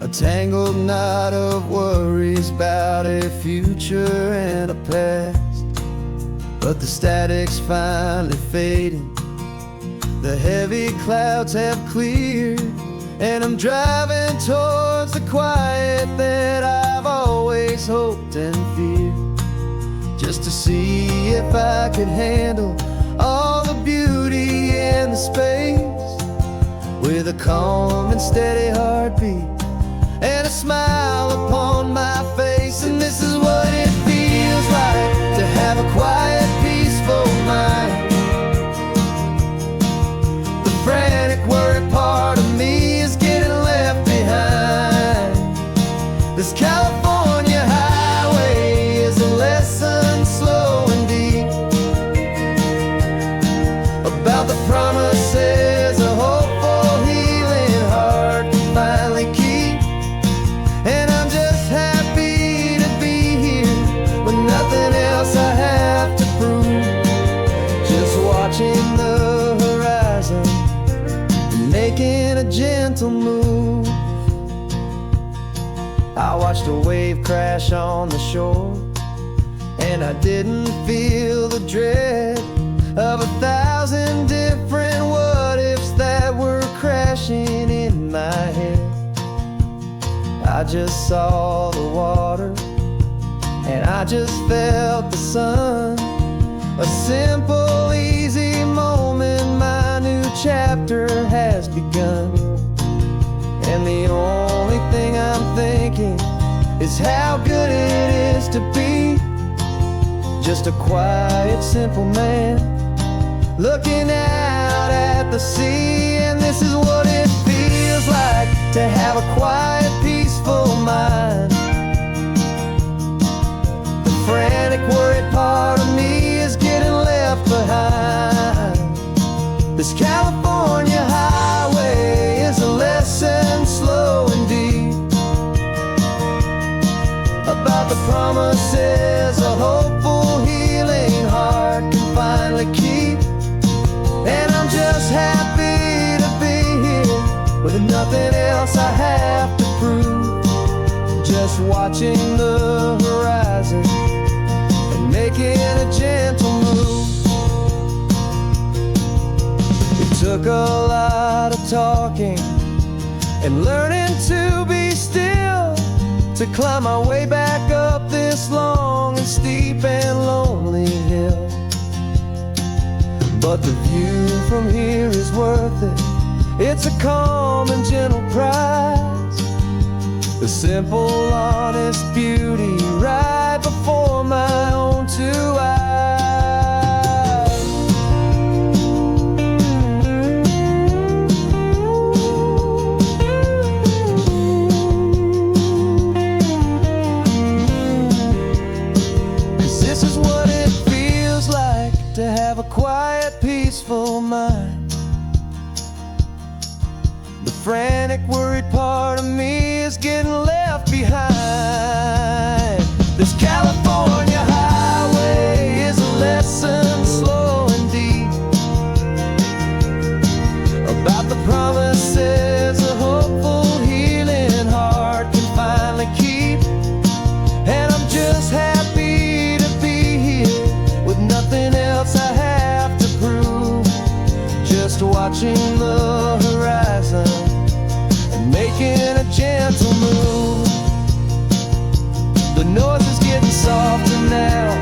a tangled knot of worries about a future and a past. But the static's finally fading, The heavy clouds have cleared, and I'm driving towards the quiet that I've always hoped and feared, just to see if I could handle all the beauty and the space, with a calm and steady heartbeat and a smile upon my face. And this is what it feels like to have a quiet, peaceful mind. The frantic, worried part of me is getting left behind. This California highway is a lesson slow and deep about the promises a hopeful, healing heart can finally keep. And I'm just happy to be here with nothing else I have to prove, just watching the horizon and making a gentle move. I watched a wave crash on the shore, and I didn't feel the dread of 1,000 different what-ifs that were crashing in my head. I just saw the water, and I just felt the sun. A simple, easy moment, my new chapter has begun. And the only thing I'm thinking is how good it is to be just a quiet, simple man looking out at the sea. And this is what it feels like to have a quiet, peaceful mind. The frantic, worried part of me is getting left behind. This California highway is a lesson slow and deep about the promises a hopeful, healing heart can finally keep. And I'm just happy to be here with nothing else I have to prove, just watching the horizon and making a gentle move. It took a lot of talking and learning to be still to climb my way back up this long and steep and lonely hill. But the view from here is worth it. It's a calm and gentle prize, the simple, honest beauty right before my own two eyes. To have a quiet, peaceful mind. The frantic, worried part of me is getting left behind. This California highway is a lesson slow and deep about the promises a hopeful, healing heart can finally keep. And I'm just happy to be here with nothing else I have to prove, just watching the horizon and making a gentle move. The noise is getting softer now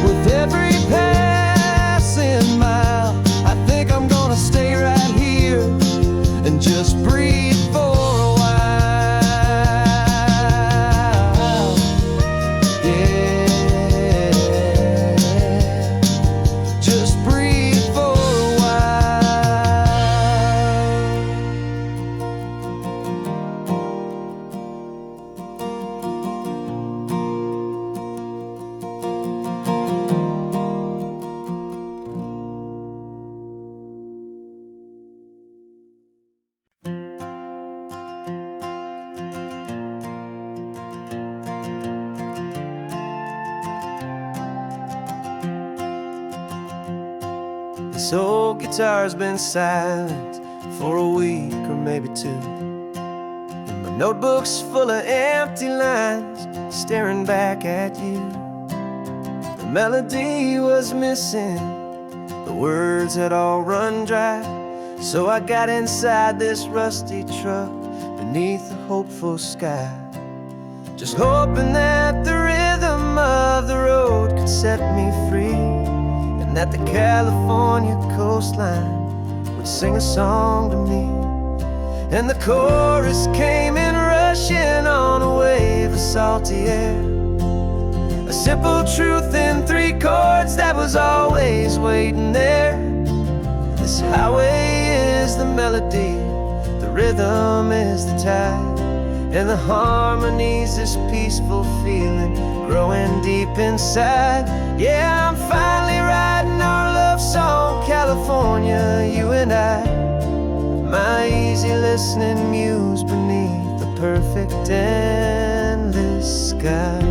with every passing mile. I think I'm gonna stay right here and just breathe for a while. This old guitar's been silent for a week or maybe two, and my notebook's full of empty lines staring back at you. The melody was missing, the words had all run dry. So I got inside this rusty truck beneath the hopeful sky, just hoping that the rhythm of the road could set me free, and that the California coastline would sing a song to me. And the chorus came in rushing on a wave of salty air, a simple truth in 3 chords that was always waiting there. This highway is the melody, the rhythm is the tide, and the harmony's this peaceful feeling growing deep inside. Yeah, I'm finally writing our love song, California, you and I, my easy listening muse beneath the perfect endless sky.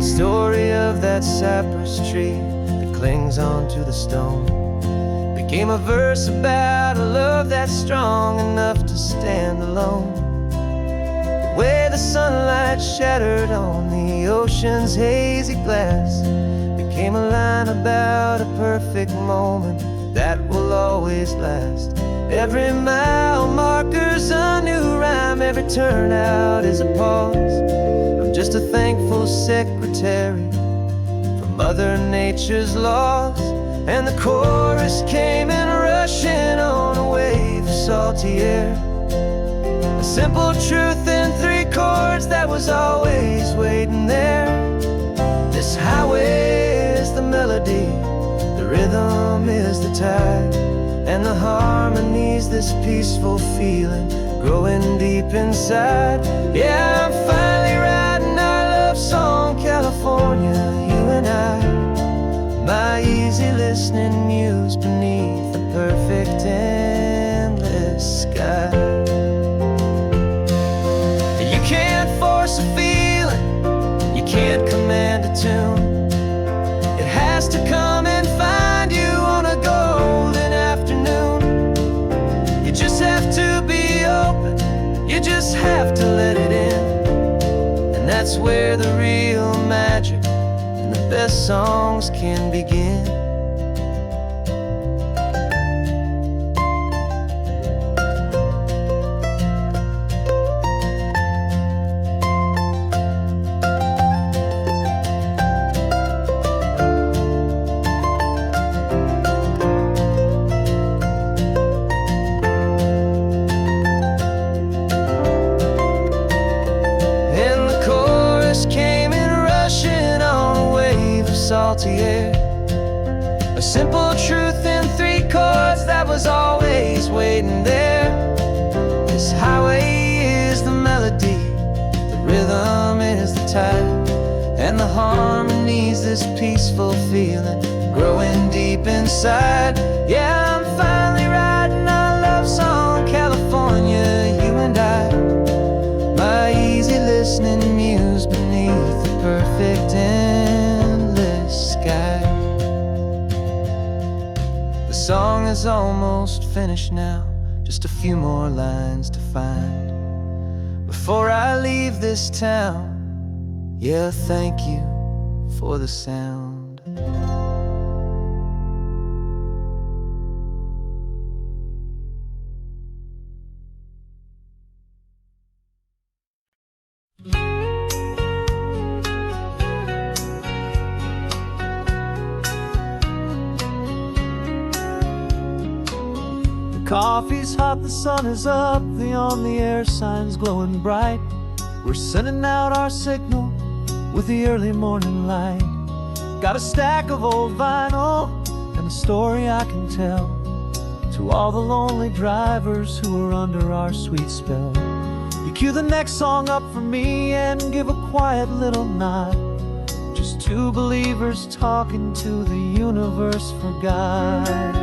Story of that cypress tree that clings onto the stone became a verse about a love that's strong enough to stand alone. The way the sunlight shattered on the ocean's hazy glass became a line about a perfect moment that will always last. Every mile marker's a new rhyme, every turnout is a pause. I'm just a thankful secretary for Mother Nature's laws. And the chorus came in rushing on a wave of salty air, a simple truth in 3 chords that was always waiting there. This highway is the melody, the rhythm is the tide, and the harmony's this peaceful feeling growing deep inside. Yeah, I'm finally writing our love song, California, you and I, my easy listening muse beneath the perfect endless sky. You can't force a feeling, you can't command a tune. It has to come and find you on a golden afternoon. You just have to be open, you just have to let it in, and that's where the real magic and the best songs can begin. Salty air, a simple truth in 3 chords that was always waiting there. This highway is the melody, the rhythm is the tide, and the harmony's this peaceful feeling growing deep inside. Yeah, I'm finally writing our love song, California, you and I, my easy listening muse beneath the perfect endless sky. The song is almost finished now, just a few more lines to find before I leave this town. Yeah, thank you for the sound. Coffee's hot, the sun is up, the on-the-air sign's glowing bright. We're sending out our signal with the early morning light. Got a stack of old vinyl and a story I can tell to all the lonely drivers who are under our sweet spell. You cue the next song up for me and give a quiet little nod. Just 2 believers talking to the universe for God.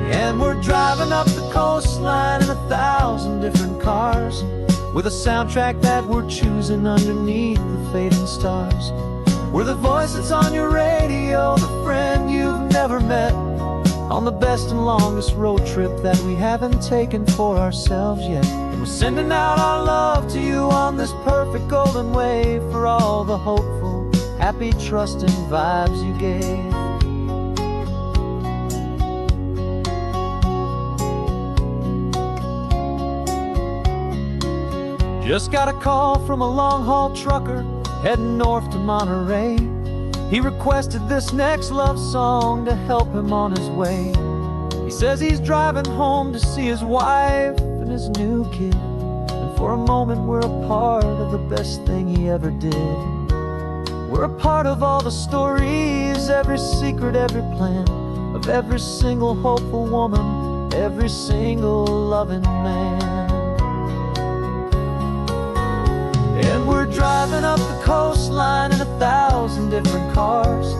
And we're driving up the coastline in 1,000 different cars, with a soundtrack that we're choosing underneath the fading stars. We're the voice that's on your radio, the friend you've never met, on the best and longest road trip that we haven't taken for ourselves yet. And we're sending out our love to you on this perfect golden wave for all the hopeful, happy, trusting vibes you gave. Just got a call from a long-haul trucker heading north to Monterey. He requested this next love song to help him on his way. He says he's driving home to see his wife and his new kid, and for a moment we're a part of the best thing he ever did. We're a part of all the stories, every secret, every plan, of every single hopeful woman, every single loving man. And we're driving up the coastline in 1,000 different cars,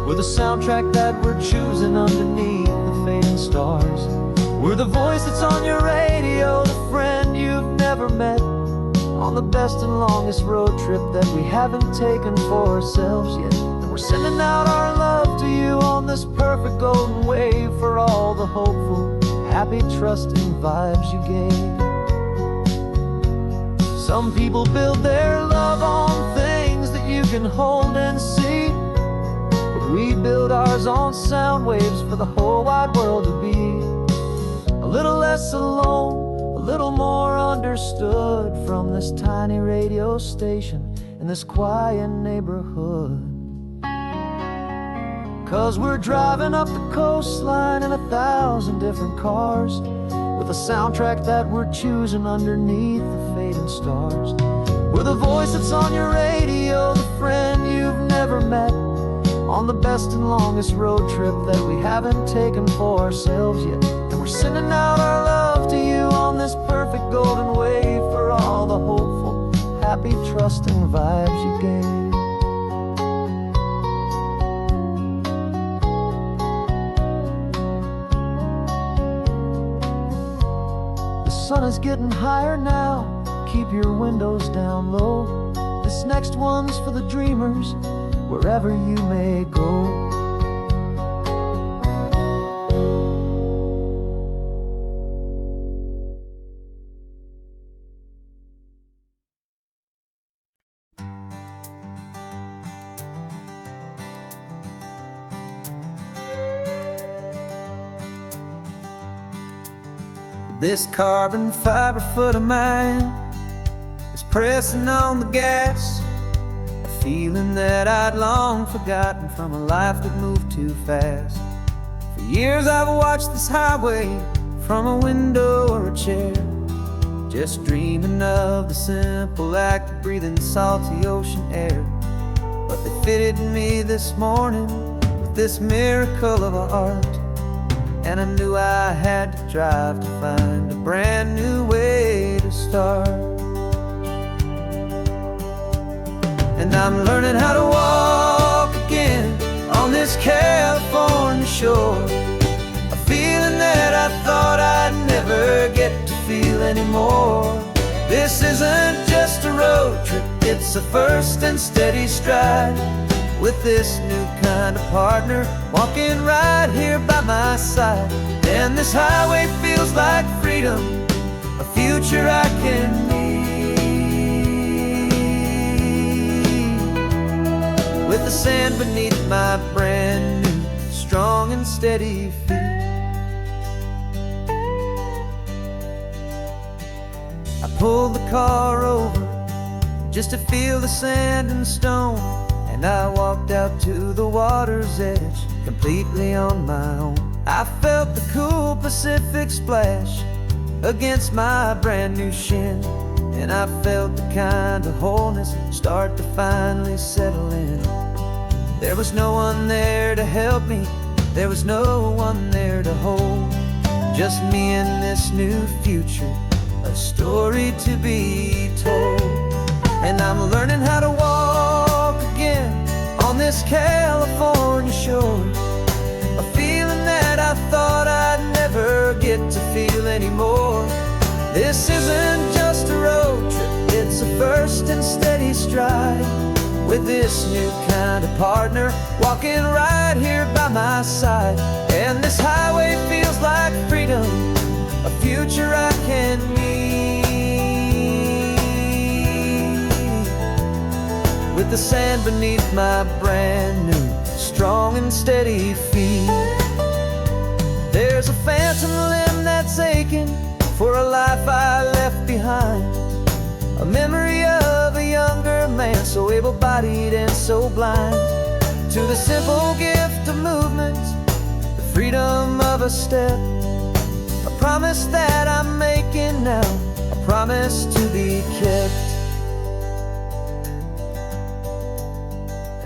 with a soundtrack that we're choosing underneath the fading stars. We're the voice that's on your radio, the friend you've never met, on the best and longest road trip that we haven't taken for ourselves yet. And we're sending out our love to you on this perfect golden wave for all the hopeful, happy, trusting vibes you gave. Some people build their love on things that you can hold and see, but we build ours on sound waves for the whole wide world to be a little less alone, a little more understood from this tiny radio station in this quiet neighborhood. 'Cause we're driving up the coastline in 1,000 different cars, with a soundtrack that we're choosing underneath the fading stars. We're the voice that's on your radio, the friend you've never met, on the best and longest road trip that we haven't taken for ourselves yet. And we're sending out our love to you on this perfect golden wave for all the hopeful, happy, trusting vibes you gave. The sun is getting higher now, keep your windows down low. This next one's for the dreamers, wherever you may go. This carbon fiber foot of mine is pressing on the gas, a feeling that I'd long forgotten from a life that moved too fast. For years I've watched this highway from a window or a chair, just dreaming of the simple act of breathing salty ocean air. But they fitted me this morning with this miracle of art, and I knew I had to drive to find a brand new way to start. And I'm learning how to walk again on this California shore, a feeling that I thought I'd never get to feel anymore. This isn't just a road trip, it's a first and steady stride, with this new kind of partner walking right here by my side. And this highway feels like freedom, a future I can need, with the sand beneath my brand new, strong and steady feet. I pulled the car over just to feel the sand and stone, and I walked out to the water's edge, completely on my own. I felt the cool Pacific splash against my brand new shin, and I felt the kind of wholeness start to finally settle in. There was no one there to help me, there was no one there to hold, just me and this new future, a story to be told. And I'm learning how to walk again on this California shore, a feeling that I thought I'd never get to feel anymore. This isn't just a road trip, it's a first and steady stride, with this new kind of partner walking right here by my side. And this highway feels like freedom, a future I can meet, with the sand beneath my brand new strong and steady feet. There's a phantom limb that's aching for a life I left behind, a memory of a younger man, so able-bodied and so blind, to the simple gift of movement, the freedom of a step, a promise that I'm making now, a promise to be kept.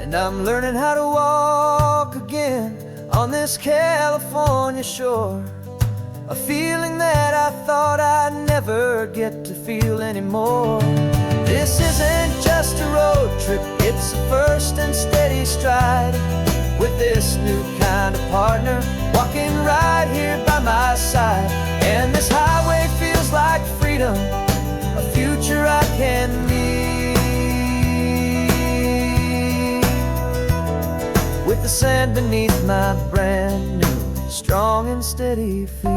And I'm learning how to walk again on this California shore, a feeling that I thought I'd never get to feel anymore. This isn't just a road trip, it's a first and steady stride, with this new kind of partner walking right here by my side. And this highway feels like freedom, a future I can meet, with the sand beneath my brand new strong and steady feet.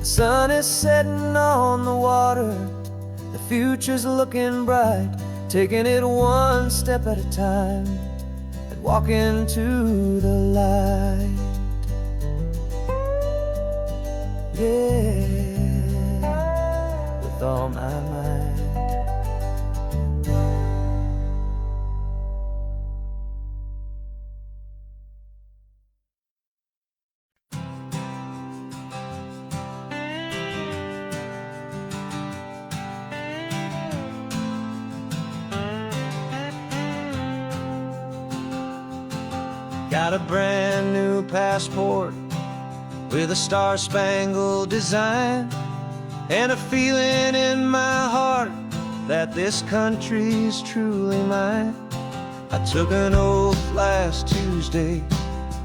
The sun is setting on the water, the future's looking bright, taking it one step at a time and walking to the light. Yeah, with all my might. Got a brand new passport with a star-spangled design, and a feeling in my heart that this country's truly mine. I took an oath last Tuesday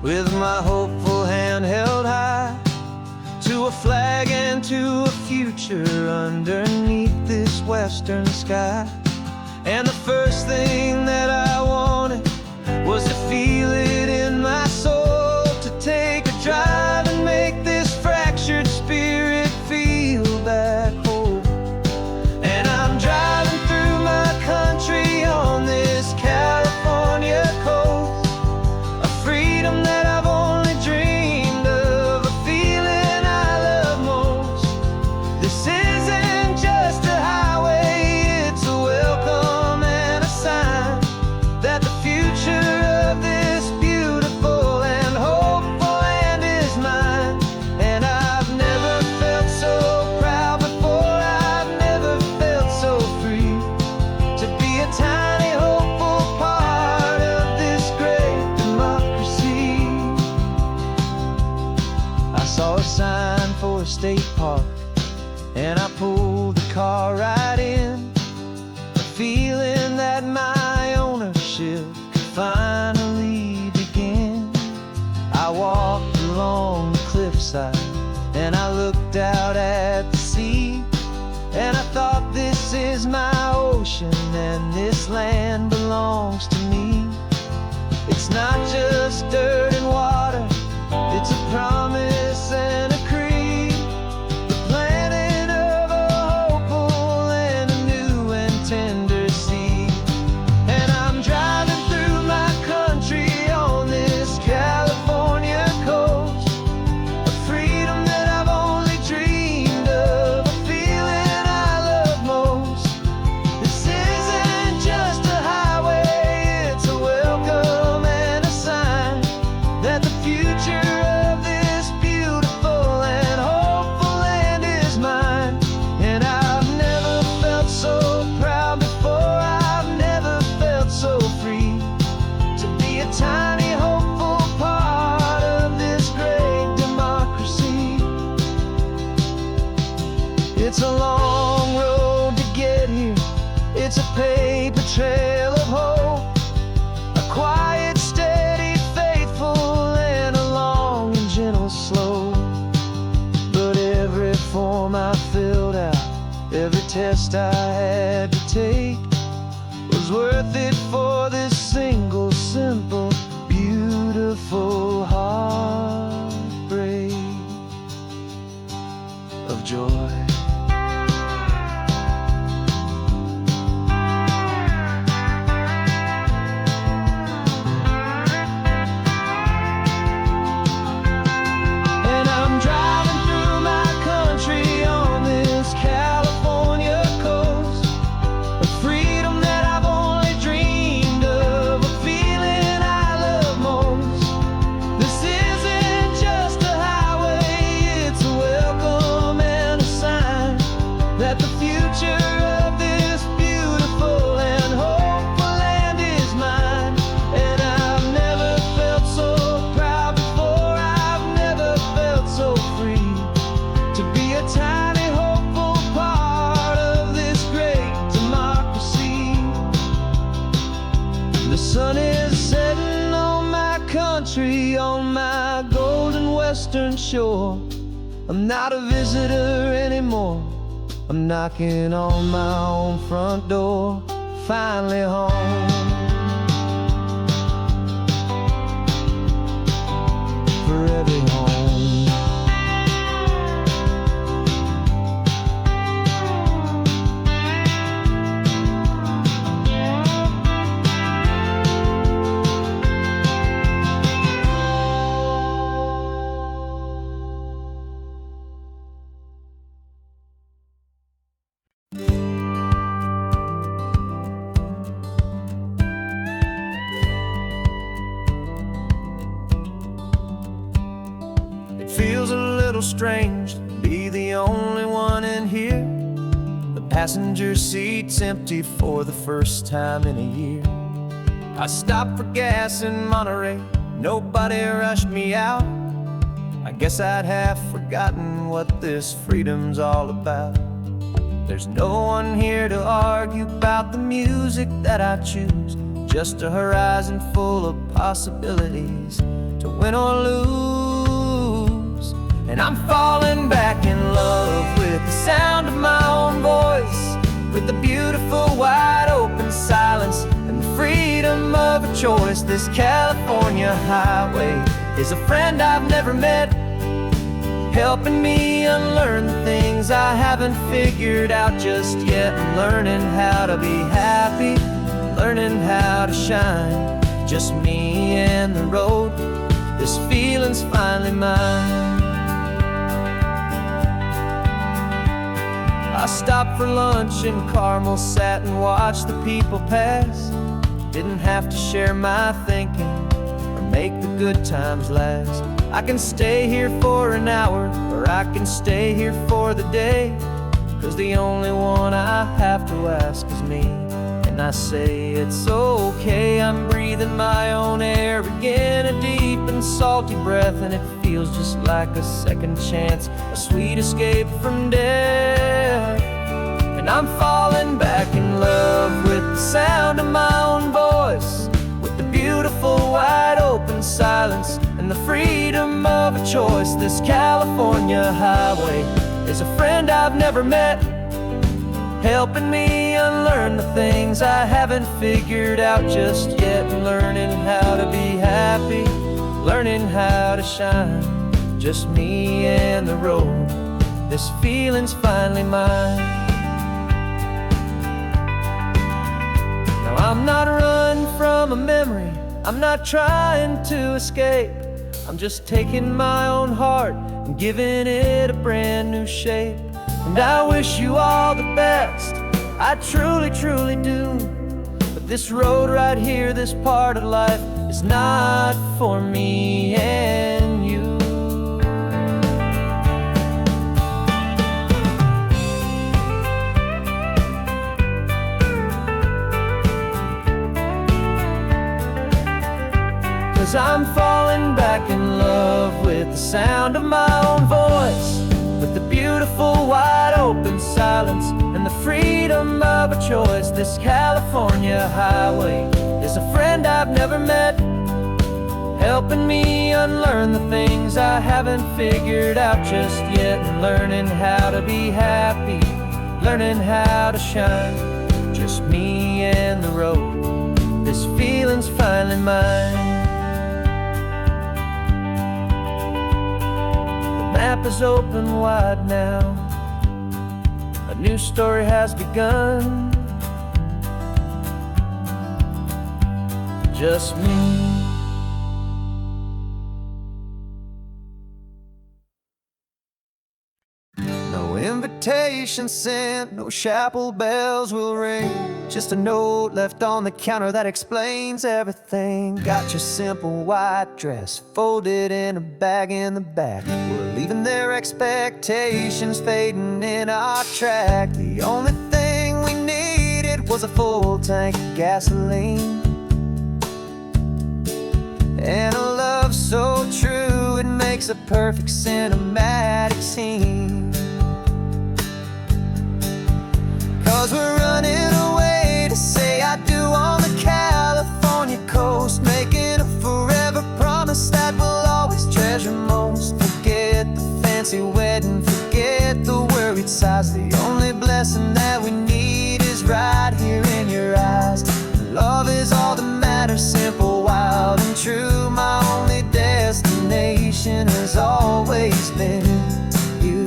with my hopeful hand held high, to a flag and to a future underneath this western sky. And the first thing that I wanted was to feel it in my soul, to take a drive and make this fractured spirit feel back home. And I'm driving through my country on this California coast, a freedom that I've only dreamed of, a feeling I love most. This isn't just a highway, it's a welcome and a sign that the future of this beautiful and hopeful land is mine. And I've never felt so proud before, I've never felt so free, to be a tiny hopeful part of this great democracy. I saw a sign for a state park, and I pulled the car right in, a feeling that my ownership could finally begin. I walked along the cliffside and I looked out at the sea, and I thought, this is my ocean and this land belongs to me. It's not just dirt and water, it's a promise and a creed, the planting of a hopeful and a new and tender seed. And I'm driving through my country on this California coast, a freedom that I've only dreamed of, a feeling I love most. This isn't just a highway, it's a welcome and a sign that the future of this beautiful and hopeful land is mine. And I've never felt so proud before, I've never felt so free, to be a tiny hopeful part of this great democracy. It's a long road to get here, it's a paper trail of hope, a quiet, steady, faithful, and a long and gentle slope. But every form I filled out Every test I had to take was worth it for this single, simple, beautiful heartbreak of joy. And I'm driving through my country on this California coast, a freedom that I've only dreamed of, a feeling I love most. This isn't just a highway, it's a welcome and a sign that the future of this beautiful and hopeful land is mine. And I've never felt so proud before, I've never felt so free to be a tiny hopeful part of this great democracy. The sun is setting on my country, on my golden western shore. I'm not a visitor anymore, I'm knocking on my own front door, finally home. Forever home. It feels a little strange to be the only one in here. The passenger seat's empty for the first time in a year. I stopped for gas in Monterey, nobody rushed me out. I guess I'd half forgotten what this freedom's all about. There's no one here to argue about the music that I choose, just a horizon full of possibilities to win or lose. And I'm falling back in love with the sound of my own voice, with the beautiful wide open silence and the freedom of a choice. This California highway is a friend I've never met, helping me unlearn the things I haven't figured out just yet. I'm learning how to be happy, learning how to shine, just me and the road. This feeling's finally mine. I stopped for lunch in Carmel, sat and watched the people pass. Didn't have to share my thinking or make the good times last. I can stay here for an hour, or I can stay here for the day, 'cause the only one I have to ask is me. And I say it's okay, I'm breathing my own air again, a deep and salty breath, and it feels just like a second chance, a sweet escape from death. And I'm falling back in love with the sound of my own voice, with the beautiful wide open silence and the freedom of a choice. This California highway is a friend I've never met, helping me unlearn the things I haven't figured out just yet. Learning how to be happy, learning how to shine, just me and the road. This feeling's finally mine. Now I'm not running from a memory, I'm not trying to escape, I'm just taking my own heart and giving it a brand new shape. And I wish you all the best, I truly, truly do. But this road right here, this part of life, is not for me and you. 'Cause I'm falling back in love with the sound of my own voice, with the beautiful wide open silence and the freedom of a choice. This California highway is a friend I've never met, helping me unlearn the things I haven't figured out just yet, and learning how to be happy, learning how to shine. Just me and the road, this feeling's finally mine. The map is open wide now, a new story has begun. Just me. No invitation sent, no chapel bells will ring. Just a note left on the counter that explains everything. Got your simple white dress folded in a bag in the back. We're leaving their expectations fading in our track. The only thing we needed was a full tank of gasoline, and a love so true it makes a perfect cinematic scene. 'Cause we're running away to say I do on the California coast, making a forever promise that we'll always treasure most. Forget the fancy wedding, forget the worried sighs. The only blessing that we need is right here in your eyes. Love is all that matters, simple, wild, and true. My only destination has always been you.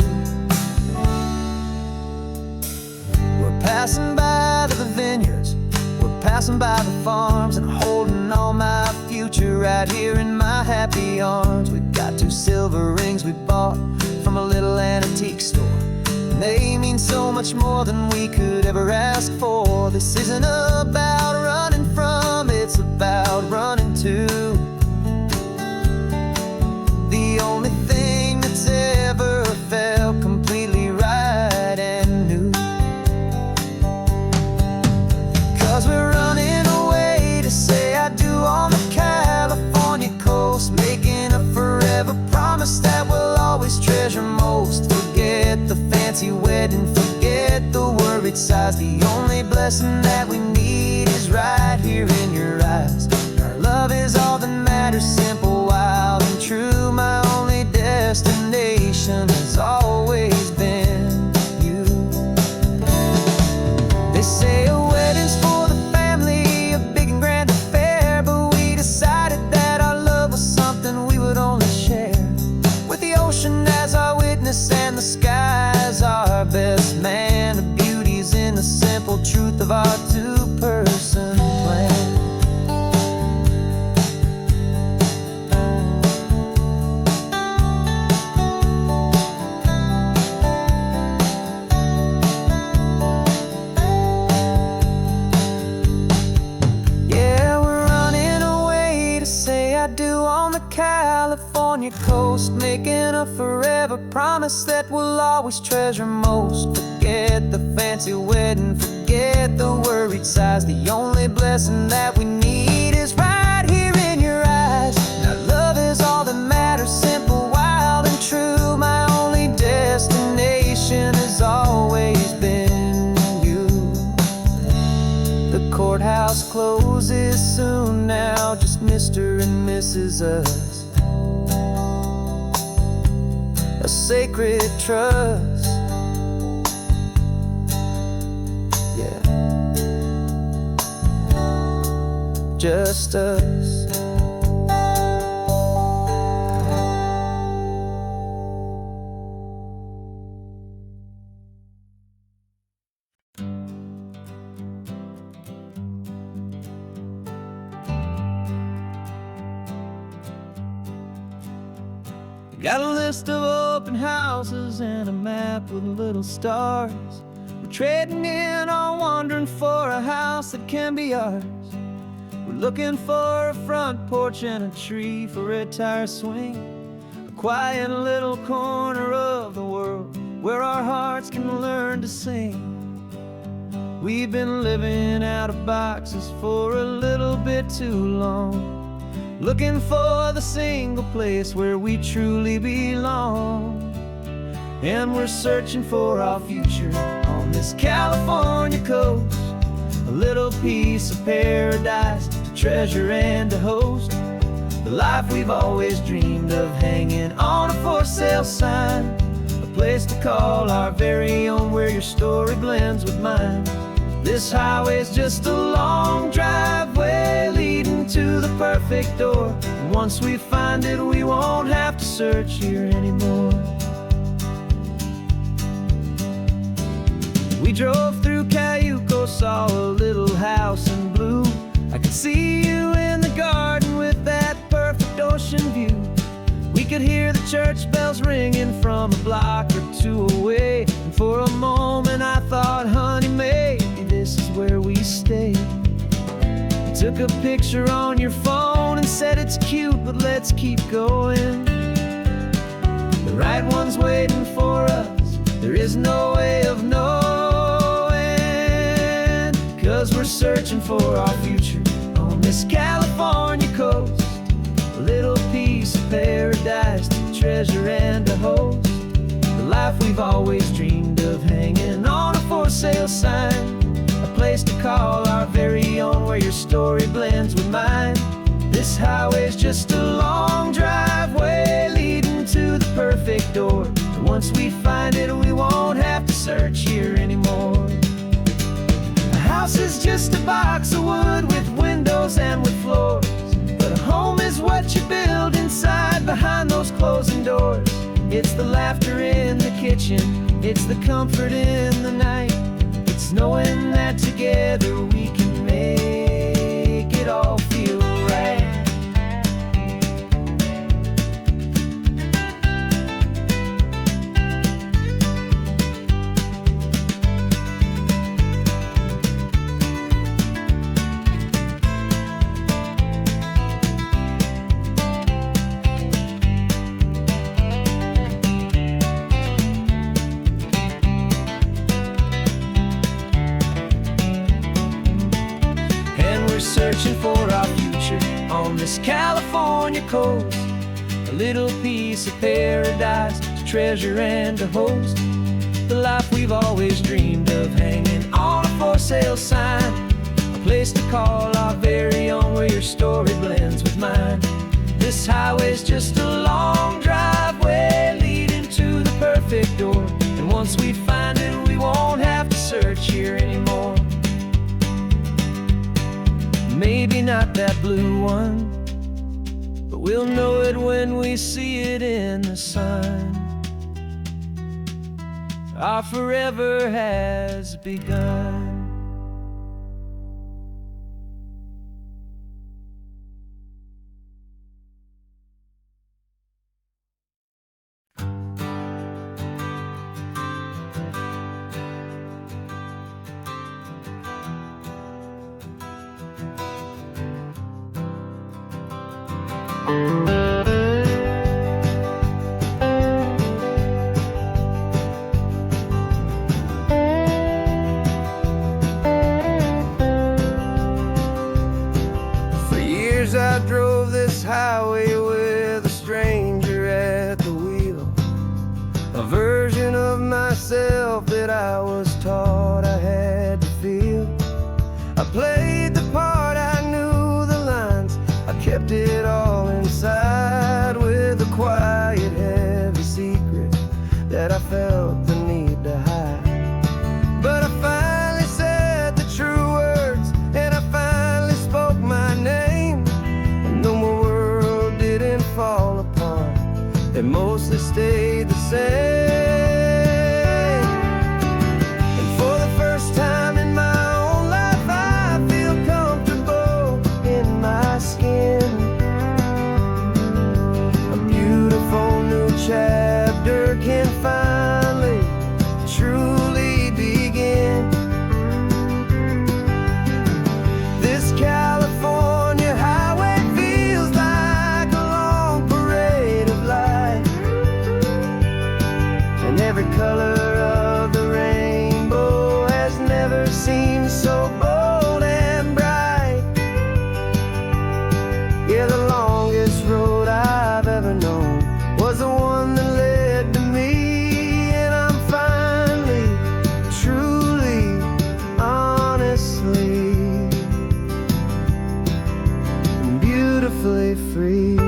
We're passing by the vineyards, we're passing by the farms, and holding on my future right here in my happy arms. We've got 2 silver rings we bought from a little antique store, and they mean so much more than we could ever ask for. This isn't about running from, it's about running to the only thing that's ever felt completely right and new. 'Cause we're running away to say I do on the California coast, making a forever promise that we'll always treasure most. Forget the fancy wedding, forget the worried sighs. The only blessing that we need is right here in your eyes. Our love is all that matters, simple, wild, and true. My only destination has always been you. They say a wedding's for the family, a big and grand affair, but we decided that our love was something we would only share with the ocean as our witness and the sky as our best man. The beauty's in the simple truth of our 2-person plan. Yeah, we're running away to say I do on the California coast, making a forever promise that we'll always treasure most. Forget the fancy wedding, forget the worried sighs. The only blessing that we need is right here in your eyes. Now love is all that matters, simple, wild, and true. My only destination has always been you. The courthouse closes soon now, just Mr. and Mrs. Us. A sacred trust, yeah, just us. Got a list of open houses and a map with little stars. We're trading in or wandering for a house that can be ours. We're looking for a front porch and a tree for a tire swing, a quiet little corner of the world where our hearts can learn to sing. We've been living out of boxes for a little bit too long, looking for the single place where we truly belong. And we're searching for our future on this California coast, a little piece of paradise to treasure and to host, the life we've always dreamed of hanging on a for sale sign, a place place to call our very own, where your story blends with mine. This highway's just a long driveway leading to the perfect door. And once we find it, we won't have to search here anymore. We drove through Cayuco, saw a little house in blue. I could see you in the garden with that perfect ocean view. We could hear the church bells ringing from a block or two away. And for a moment I thought, honey, maybe this is where we stay. You took a picture on your phone and said it's cute, but let's keep going. The right one's waiting for us, there is no way of knowing. 'Cause we're searching for our future on this California coast. A little piece of paradise to treasure and to host. The life we've always dreamed of, hanging on a for sale sign. A place to call our very own, where your story blends with mine. This highway's just a long driveway leading to the perfect door. And once we find it, we won't have to search here anymore. A house is just a box of wood with windows and with floors. But a home is what you build inside, behind those closing doors. It's the laughter in the kitchen, it's the comfort in the night. It's knowing that together we can make it all feel right. Searching for our future on this California coast. A little piece of paradise to treasure and to host. The life we've always dreamed of, hanging on a for sale sign. A place to call our very own, where your story blends with mine. This highway's just a long driveway leading to the perfect door. And once we find it, we won't have to search here anymore. Maybe not that blue one, but we'll know it when we see it in the sun. Our forever has begun. For years I drove this highway with a stranger at the wheel, a version of myself that I was taught I had to feel. I played the part, I knew the lines, I kept it all inside with a quiet, heavy secret that I felt the need to hide. But I finally said the true words, and I finally spoke my name. And though my world didn't fall apart, it mostly stayed the same. And for the first time in my own life, I feel comfortable in my skin. A beautiful new chapter can finally truly begin. This California highway feels like a long parade of light, and every color of the rainbow has never seemed so bold and bright. Yeah, the longest road I've ever known was the one that led to me, and I'm finally, truly, honestly, and beautifully free.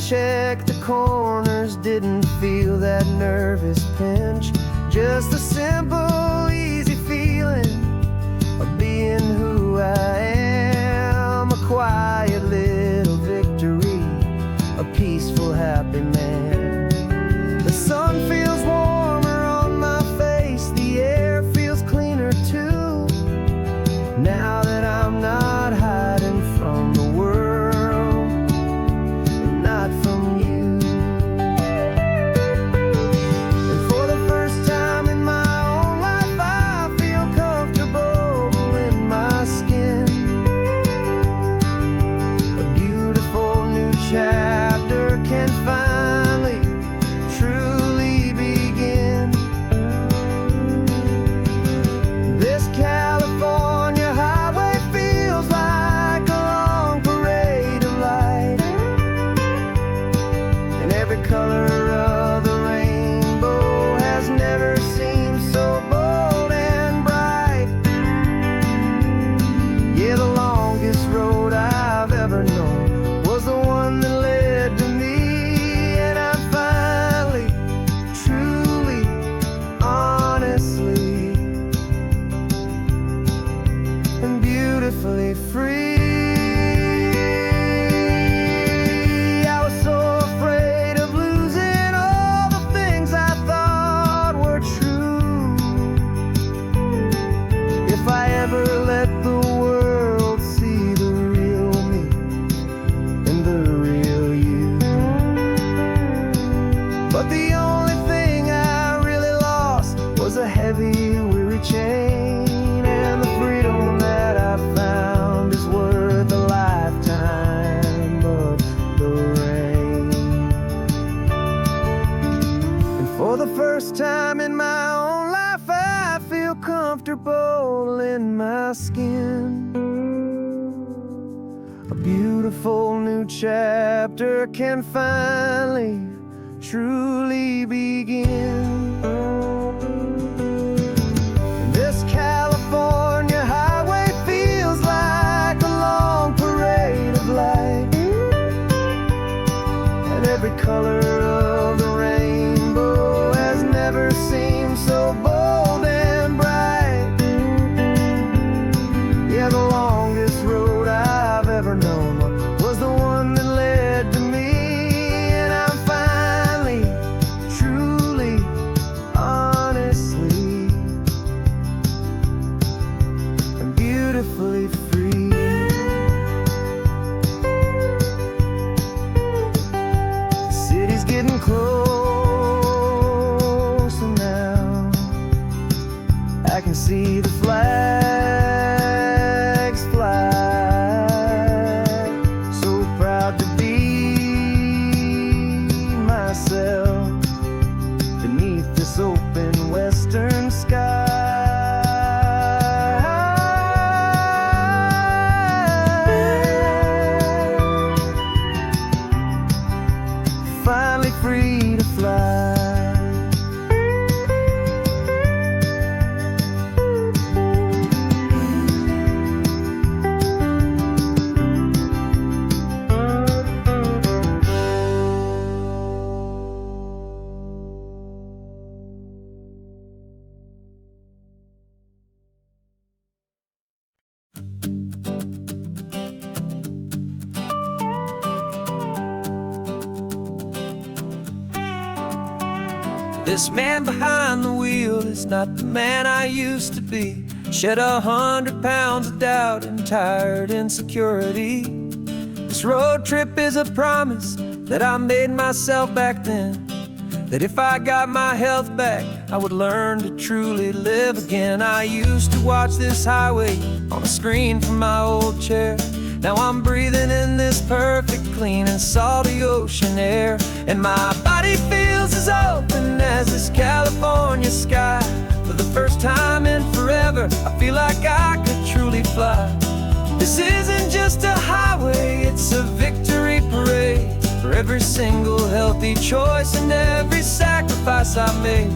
check the corners, didn't feel that nervous pinch. Just a simple, easy feeling of being who I am. A quiet little victory, a peaceful, happy man. The sun feels warmer on my face, the air feels cleaner too. Now that I'm not hiding from the world, and not from you. And for the first time in my own life, I feel comfortable in my skin. A beautiful new chapter can finally, truly begin. This California highway feels like a long parade of light, and every color of the rainbow has never seemed so bold and bright. Yeah, the longest road I've ever known was the one that led to me, and I'm finally, truly, honestly, and beautifully free. I was so afraid of losing all the things I thought were true. If I ever let the world see the real me and the real you. But the only thing I really lost was a heavy, weary chain, and the freedom that I found is worth a lifetime of the rain. And for the first time in my own life, I feel comfortable in my skin. A beautiful new chapter can finally, truly begin. This California highway feels like a long parade of light, and every color of the rainbow has never seemed so bold and bright. Yeah, the longest road I've ever known was the one that led to me, and I'm finally, truly, honestly, and beautifully free. The city's getting closer now. I can see the flags fly. So proud to be myself beneath this open western sky. Finally free to fly. This man behind the wheel is not the man I used to be. Shed 100 pounds of doubt and tired insecurity. This road trip is a promise that I made myself back then, that if I got my health back, I would learn to truly live again. I used to watch this highway on a screen from my old chair. Now I'm breathing in this perfect, clean and salty ocean air, and my body feels as open as this California sky. For the first time in forever, I feel like I could truly fly. This isn't just a highway, it's a victory parade for every single healthy choice and every sacrifice I made.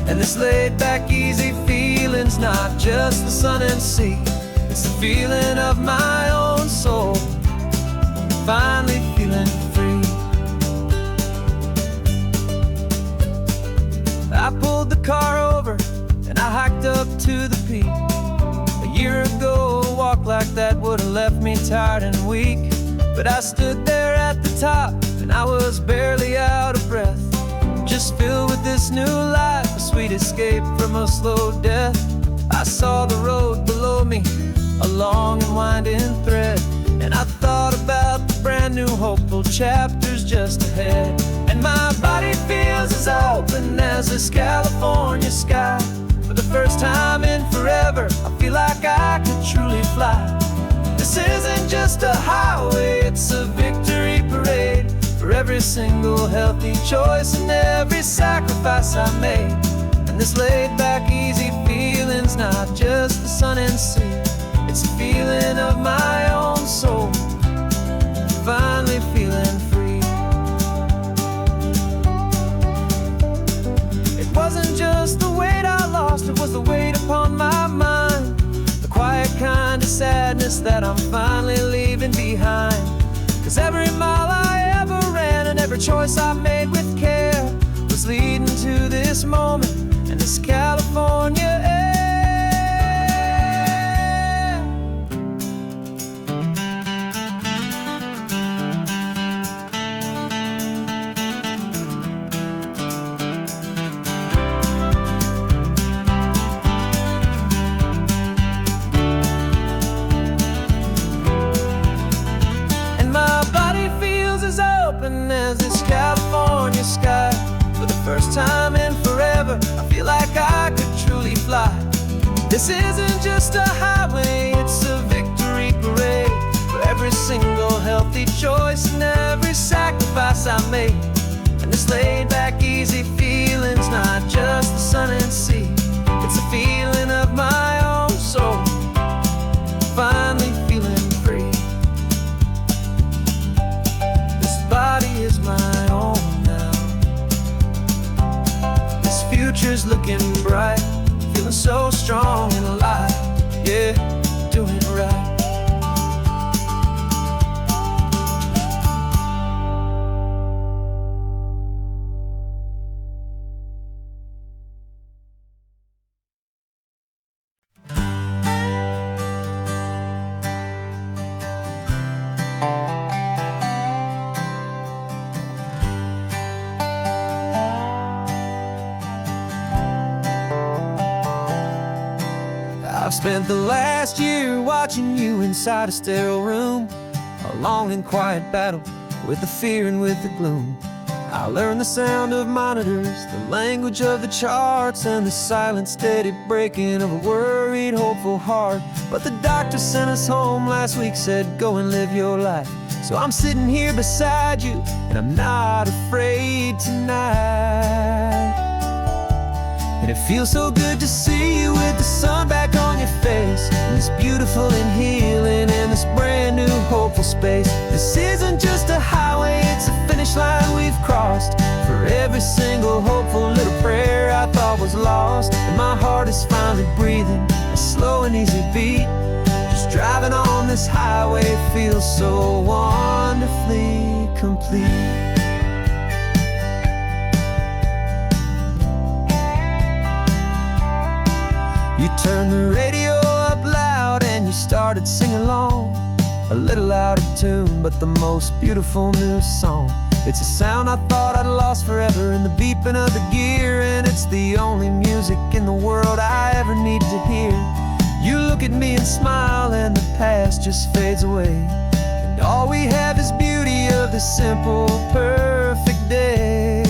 And this laid back, easy feeling's not just the sun and sea, it's the feeling of my own soul, finally feeling free. the car over and I hiked up to the peak. A year ago, a walk like that would have left me tired and weak. But I stood there at the top and I was barely out of breath, just filled with this new life, a sweet escape from a slow death. I saw the road below me, a long and winding thread, and I thought about the brand new hopeful chapters just ahead. And my body feels as open as this California sky. For the first time in forever, I feel like I could truly fly. This isn't just a highway, it's a victory parade for every single healthy choice and every sacrifice I made. And this laid-back, easy feeling's not just the sun and sea, it's a feeling of my own soul, finally feeling free. It wasn't just the weight I lost, it was the weight upon my mind, the quiet kind of sadness that I'm finally leaving behind. 'Cause every mile I ever ran and every choice I made with care was leading to this moment and this California air. As this California sky, for the first time in forever, I feel like I could truly fly. This isn't just a highway, it's a victory parade for every single healthy choice and every sacrifice I made. And this laid-back, easy feeling's not just the sun and sea, it's a feeling of my own soul, finally feeling free. Body is my own now. This future's looking bright, feeling so strong and alive. Yeah, doing right. I've spent the last year watching you inside a sterile room, a long and quiet battle with the fear and with the gloom. I learned the sound of monitors, the language of the charts, and the silent, steady breaking of a worried, hopeful heart. But the doctor sent us home last week, said go and live your life. So I'm sitting here beside you, and I'm not afraid tonight. And it feels so good to see you with the sun back on your face, and this beautiful and healing in this brand new hopeful space. This isn't just a highway, it's a finish line we've crossed. For every single hopeful little prayer I thought was lost, and my heart is finally breathing a slow and easy beat. Just driving on this highway feels so wonderfully complete. You turned the radio up loud and you started singing along, a little out of tune, but the most beautiful new song. It's a sound I thought I'd lost forever in the beeping of the gear, and it's the only music in the world I ever need to hear. You look at me and smile and the past just fades away, and all we have is beauty of this simple, perfect day.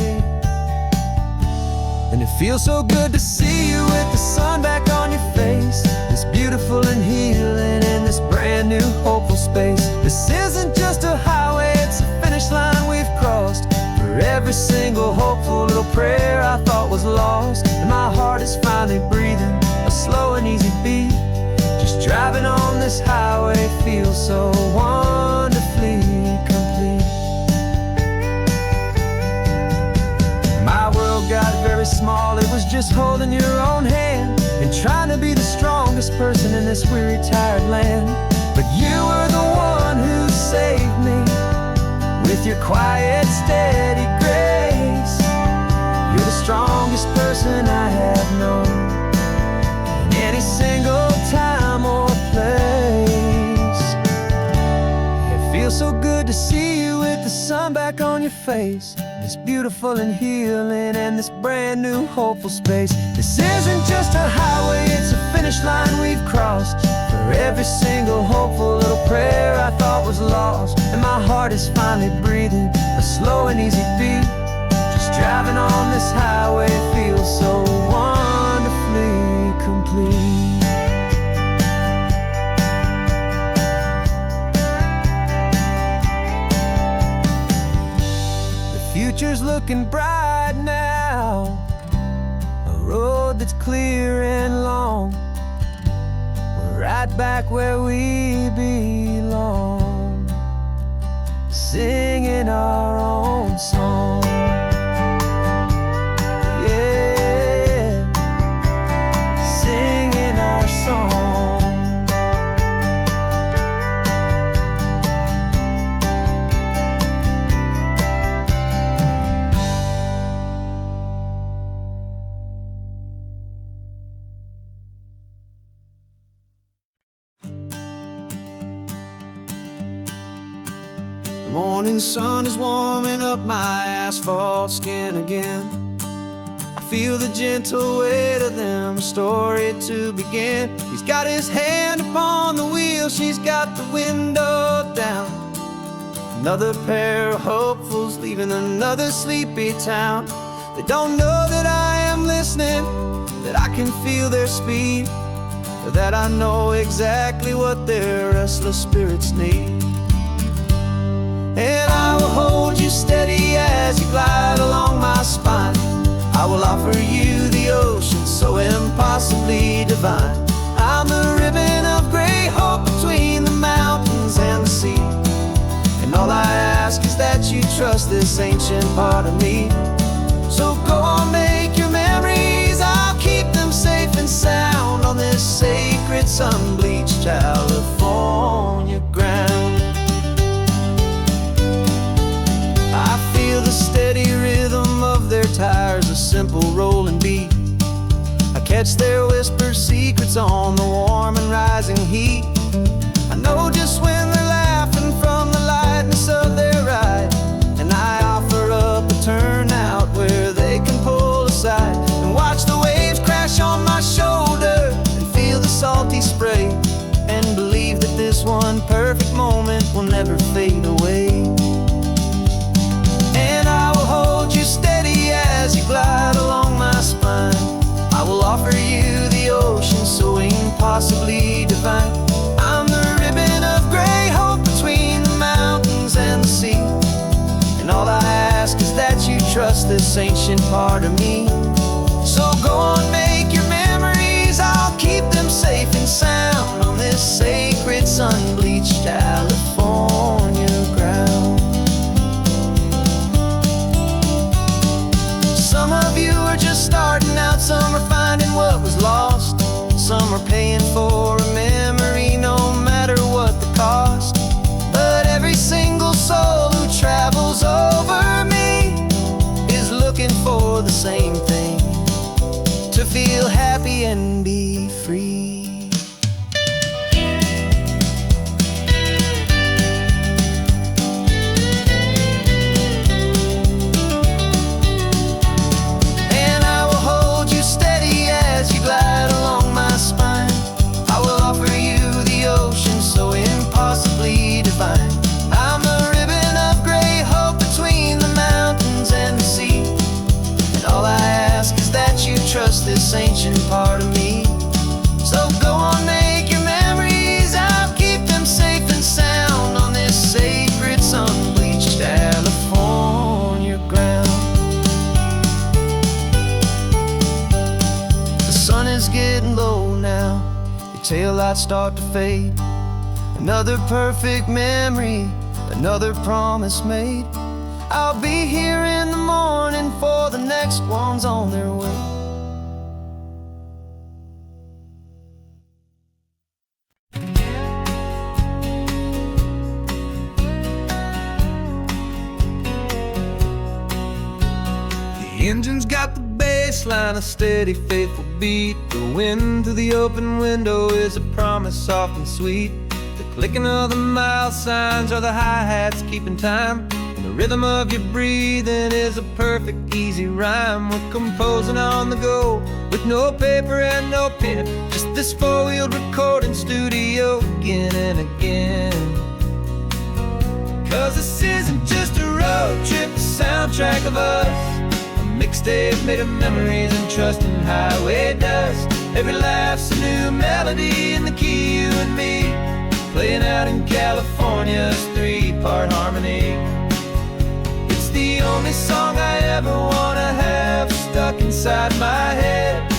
And it feels so good to see you with the sun back on your face, this beautiful and healing in this brand new hopeful space. This isn't just a highway, it's a finish line we've crossed. For every single hopeful little prayer I thought was lost, and my heart is finally breathing a slow and easy beat. Just driving on this highway feels so wonderfully complete. My world got very small, it was just holding your own hand and trying to be the strongest person in this weary, tired land. But you were the one who saved me with your quiet, steady grace. You're the strongest person I on your face, this beautiful and healing, and this brand new hopeful space. This isn't just a highway, it's a finish line we've crossed. For every single hopeful little prayer I thought was lost, and my heart is finally breathing a slow and easy beat. Just driving on this highway feels so wonderfully complete. Future's looking bright now, a road that's clear and long. We're right back where we belong, singing our own song. Yeah, singing our song. The morning sun is warming up my asphalt skin again. I feel the gentle weight of them, a story to begin. He's got his hand upon the wheel, she's got the window down. Another pair of hopefuls leaving another sleepy town. They don't know that I am listening, that I can feel their speed, or that I know exactly what their restless spirits need. And I will hold you steady as you glide along my spine. I will offer you the ocean so impossibly divine. I'm the ribbon of gray hope between the mountains and the sea. And all I ask is that you trust this ancient part of me. So go on, make your memories, I'll keep them safe and sound on this sacred sun-bleached California ground. The steady rhythm of their tires, a simple rolling beat. I catch their whispered secrets on the warm and rising heat. I know just when they're laughing from the lightness of their ride, and I offer up a turnout where they can pull aside and watch the waves crash on my shoulder and feel the salty spray, and believe that this one perfect moment will never fade away. Hold you steady as you glide along my spine. I will offer you the ocean so impossibly divine. I'm the ribbon of gray hope between the mountains and the sea. And all I ask is that you trust this ancient part of me. So go on, make your memories, I'll keep them safe and sound on this sacred sun-bleached California ground. Some of you are just starting out, some are finding what was lost. Some are paying for a memory no matter what the cost. But every single soul who travels over me is looking for the same thing, to feel happy and be free. Glide along my spine. I will offer you the ocean so impossibly divine. I'm the ribbon of gray hope between the mountains and the sea. And all I ask is that you trust this ancient part of me. So go on, make your memories, I'll keep them safe and sound on this sacred sun-bleached California ground. The sun is getting low now, your taillights start to fade. Another perfect memory, another promise made. I'll be here in the morning for the next ones on their way. The engine's got the baseline, a steady, faithful beat. The wind through the open window is a promise soft and sweet. The clicking of the mile signs are the hi-hats keeping time, and the the rhythm of your breathing is a perfect, easy rhyme. We're composing on the go, with no paper and no pen, just this four-wheeled recording studio again and again. 'Cause this isn't just a road trip, the soundtrack of us, a mixtape made of memories and trust in highway dust. Every laugh's a new melody in the key, you and me, playing out in California's three-part harmony. It's the only song I ever wanna have stuck inside my head,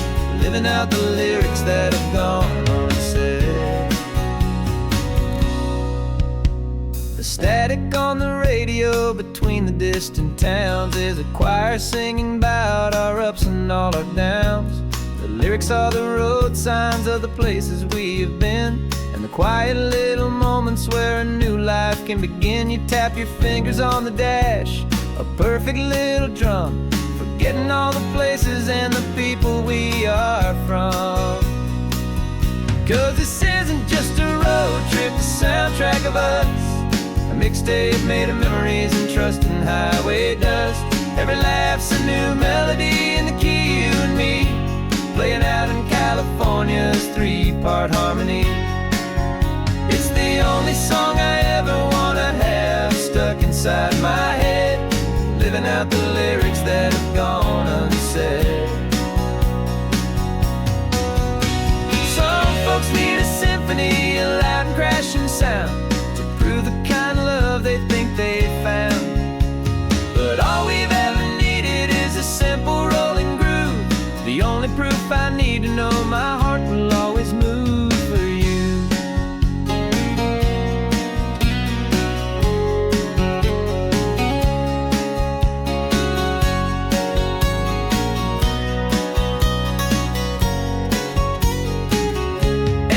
living out the lyrics that have gone unsaid. The static on the radio between the distant towns is a choir singing about our ups and all our downs. The lyrics are the road signs of the places we have been, and the quiet little moments where a new life can begin. You tap your fingers on the dash, a perfect little drum, forgetting all the places and the people we are from. 'Cause this isn't just a road trip, the soundtrack of us, a mixtape made of memories and trust in highway dust. Every laugh's a new melody in the key, you and me, playing out in California's three-part harmony. It's the only song I ever wanna have stuck inside my head, living out the lyrics that have gone unsaid. Some folks need a symphony, a loud and crashing sound, to prove the kind of love they think they found. But all we've ever needed is a simple rolling groove, the only proof I need to know my heart will always move for you.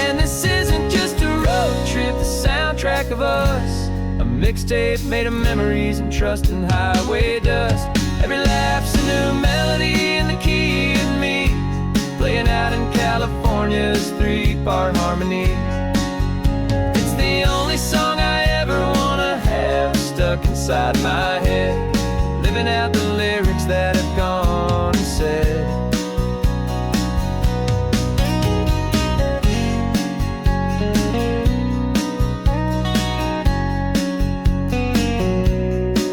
And this isn't just a road trip, the soundtrack of us, a mixtape made of memories and trust in highway dust. Every laugh's a new melody in the key, you and me, playing out in California's three-part harmony. It's the only song I ever wanna have stuck inside my head, living out the lyrics that have gone unsaid.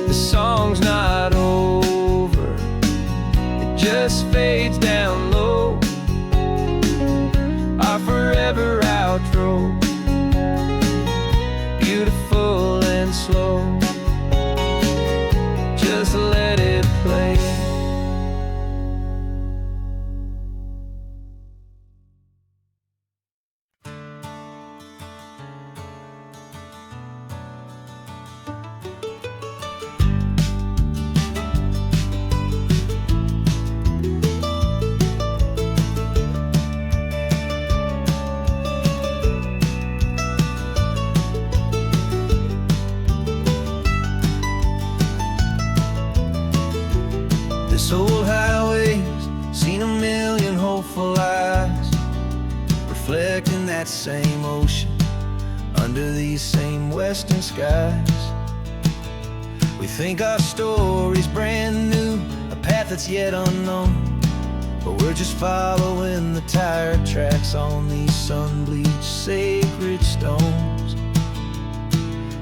The song's not over, it just fades down low, our forever outro, beautiful and slow, just let it play. This old highway's seen a million hopeful eyes, reflecting that same ocean under these same western skies. We think our story's brand new, a path that's yet unknown, but we're just following the tire tracks on these sun-bleached sacred stones.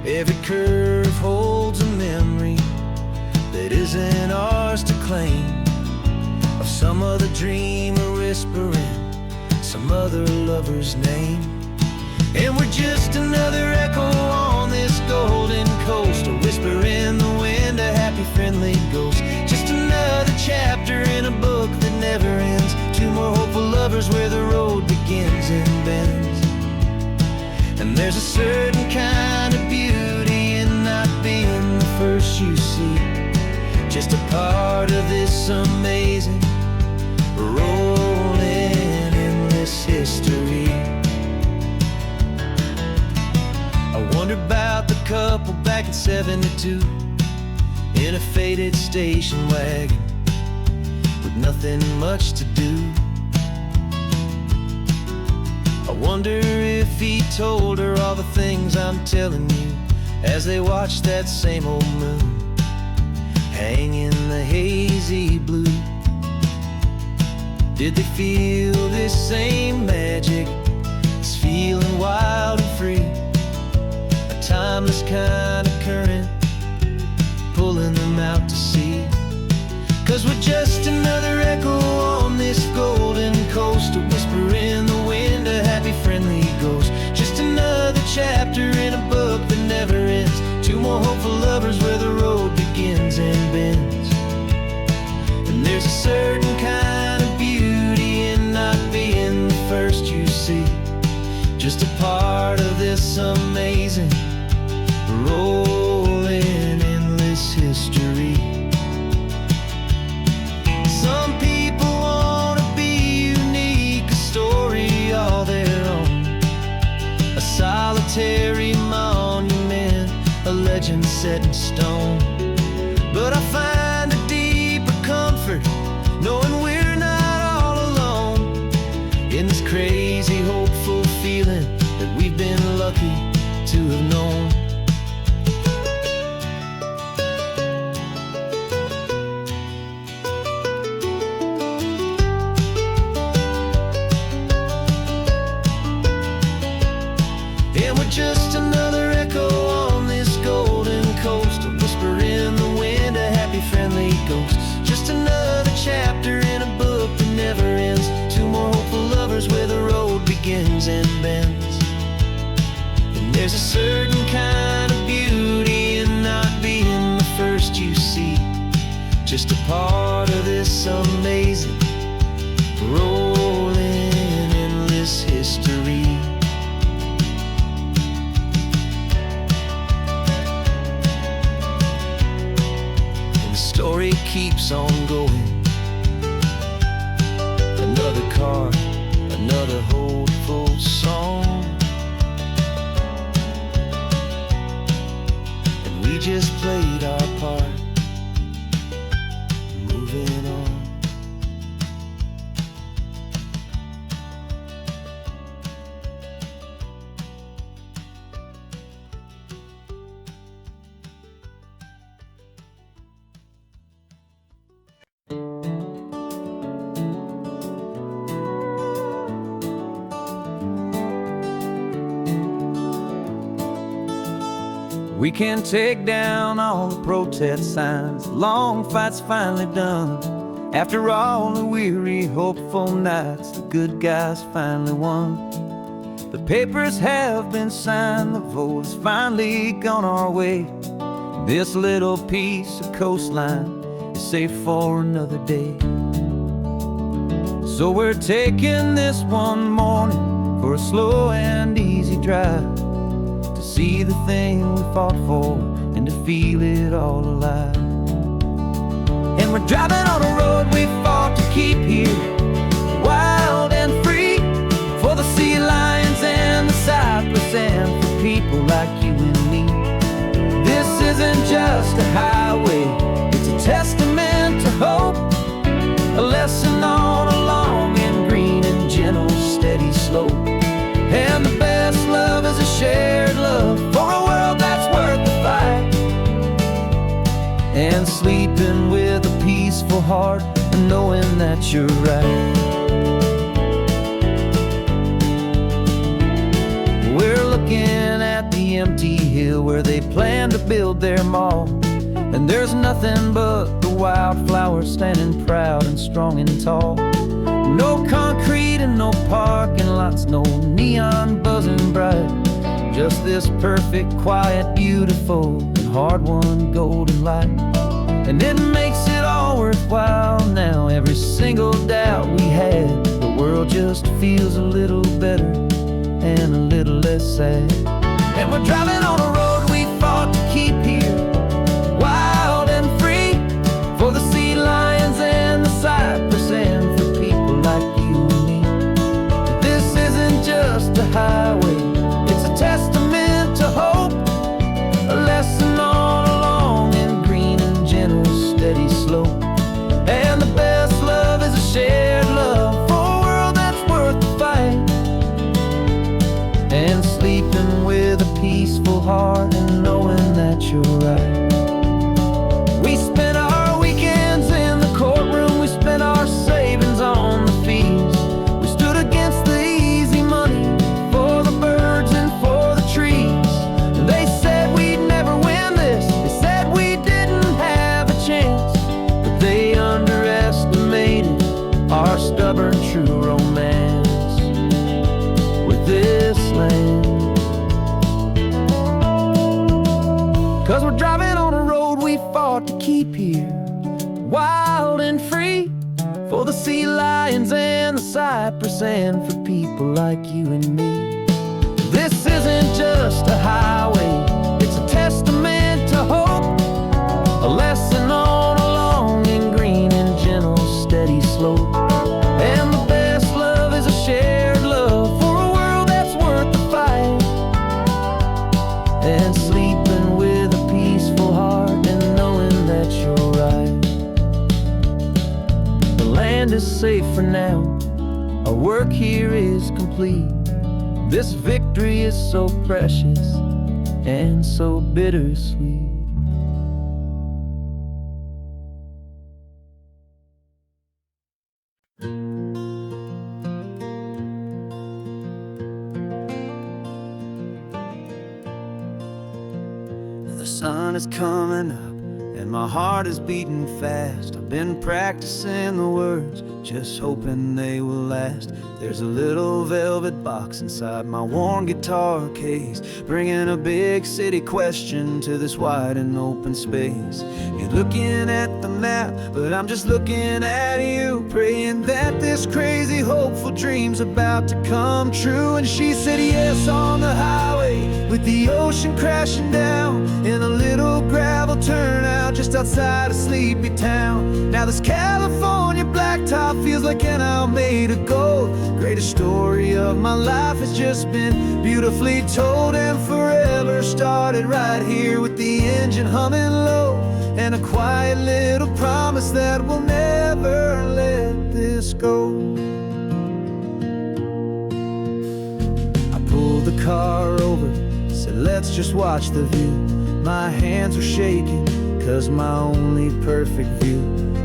Every curve holds a memory that isn't ours to claim, of some other dreamer whispering some other lover's name. And we're just another echo on this golden coast, a whisper in the wind, a happy friendly ghost. Just another chapter in a book that never ends, two more hopeful lovers where the road begins and bends. And there's a certain kind of beauty in not being the first you see, just a part of this amazing, rolling, endless history. I wonder about the couple back in '72, in a faded station wagon, with nothing much to do. I wonder if he told her all the things I'm telling you, as they watched that same old moon hang in the hazy blue. Did they feel this same magic, this feeling wild and free? A timeless kind of current pulling them out to sea. 'Cause we're just another echo on this golden coast, a whisper in the wind, a happy friendly ghost. Just another chapter in a book that never ends. Two more hopeful lovers where the road begins and bends. And there's a certain kind of beauty in not being the first you see. Just a part of this amazing, rolling, endless history. Some people want to be unique, a story all their own, a solitary monument, a legend set in stone. But I find a deeper comfort knowing we're not all alone in this crazy, hopeful feeling that we've been lucky to have known. And we're just another echo on this golden coast, a whisper in the wind, a happy friendly ghost. Just another chapter in a book that never ends. Two more hopeful lovers where the road begins and bends. And there's a certain kind of beauty in not being the first you see. Just a part of this amazing, rolling, endless history. Story keeps on going. Another card, another hopeful song, and we just played our part, moving on. We can take down all the protest signs, long fight's finally done. After all the weary, hopeful nights, the good guys finally won. The papers have been signed, the vote's finally gone our way. This little piece of coastline is safe for another day. So we're taking this one morning for a slow and easy drive, to see the thing we fought for and to feel it all alive. And we're driving on a road we fought to keep here, wild and free, for the sea lions and the cypress and for people like you and me. This isn't just a highway, it's a testament to hope, a lesson on a long and green and gentle steady slope. And the best love is a shared love for a world that's worth the fight, and sleeping with a peaceful heart and knowing that you're right. We're looking at the empty hill where they plan to build their mall, and there's nothing but the wildflowers standing proud and strong and tall. No concrete and no parking lots, no neon buzzing bright, just this perfect, quiet, beautiful, and hard-won golden light. And it makes it all worthwhile now, every single doubt we had. The world just feels a little better and a little less sad. And we're driving on a road we fought to keep here, wild and free, for the sea lions and the cypress and for people like you and me. This isn't just a highway, it's a testament to hope, a lesson on a long and green and gentle steady slope. And the best love is a shared love for a world that's worth the fight, and sleeping with a peaceful heart and knowing that you're right. We spent our wild and free, for the sea lions and the cypress, and for people like you and me. This isn't just a highway, it's a testament to hope, a lesson on a long and green and gentle steady slope. And the best love is a shared love for a world that's worth the fight, and sleeping with a peaceful heart and knowing that you're right. The land is safe for now, our work here is complete. This victory is so precious and so bittersweet. The sun is coming up and my heart is beating fast. I've been practicing the words, just hoping they will last. There's a little velvet box inside my worn guitar case, bringing a big city question to this wide and open space. You're looking at the map, but I'm just looking at you, praying that this crazy hopeful dream's about to come true. And she said yes on the highway, with the ocean crashing down, in a little gravel turnout just outside a sleepy town. Now this California blacktop feels like an hour made of gold. Greatest story of my life has just been beautifully told, and forever started right here with the engine humming low, and a quiet little promise that we'll never let this go. I pulled the car over, said let's just watch the view. My hands were shaking, cause my only perfect view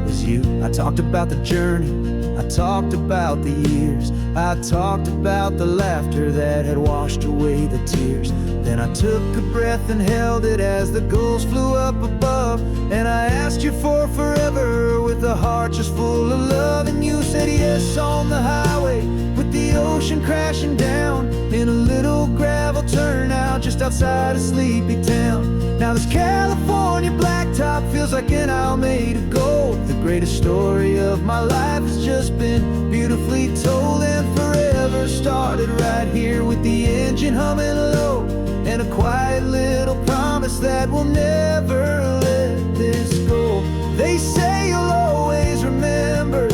was you. I talked about the journey, I talked about the years, I talked about the laughter that had washed away the tears. Then I took a breath and held it as the gulls flew up above, and I asked you for forever with a heart just full of love. And you said yes on the highway, with the ocean crashing down, in a little gravel turnout just outside a sleepy town. Now this California blacktop feels like an hour made of gold. The greatest story of my life has just been beautifully told, and forever started right here with the engine humming low, and a quiet little promise that we'll never let this go. They say you'll always remember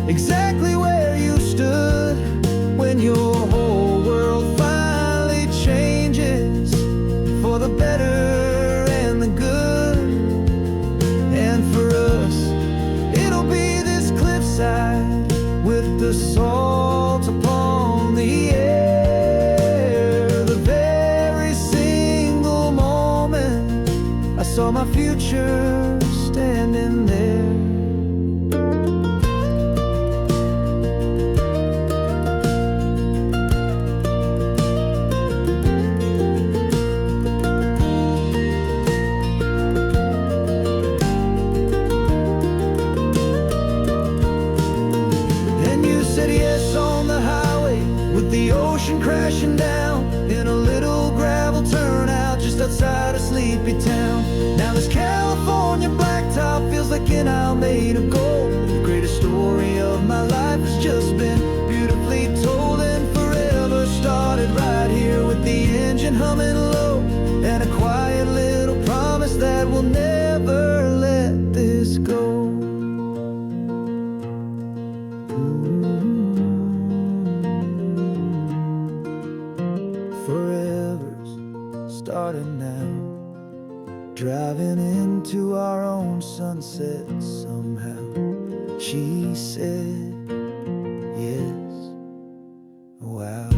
exactly where you stood when your whole world finally changes for the better and the good. And for us, it'll be this cliffside with the salt upon the air. The very single moment I saw my future standing there. The ocean crashing down, in a little gravel turnout just outside a sleepy town. Now this California blacktop feels like an hour made of gold. The greatest story of my life has just been beautifully told, and forever started right here with the engine humming low, and a quiet little promise that we'll never let this go. Forever's starting now, driving into our own sunset somehow. She said yes, wow.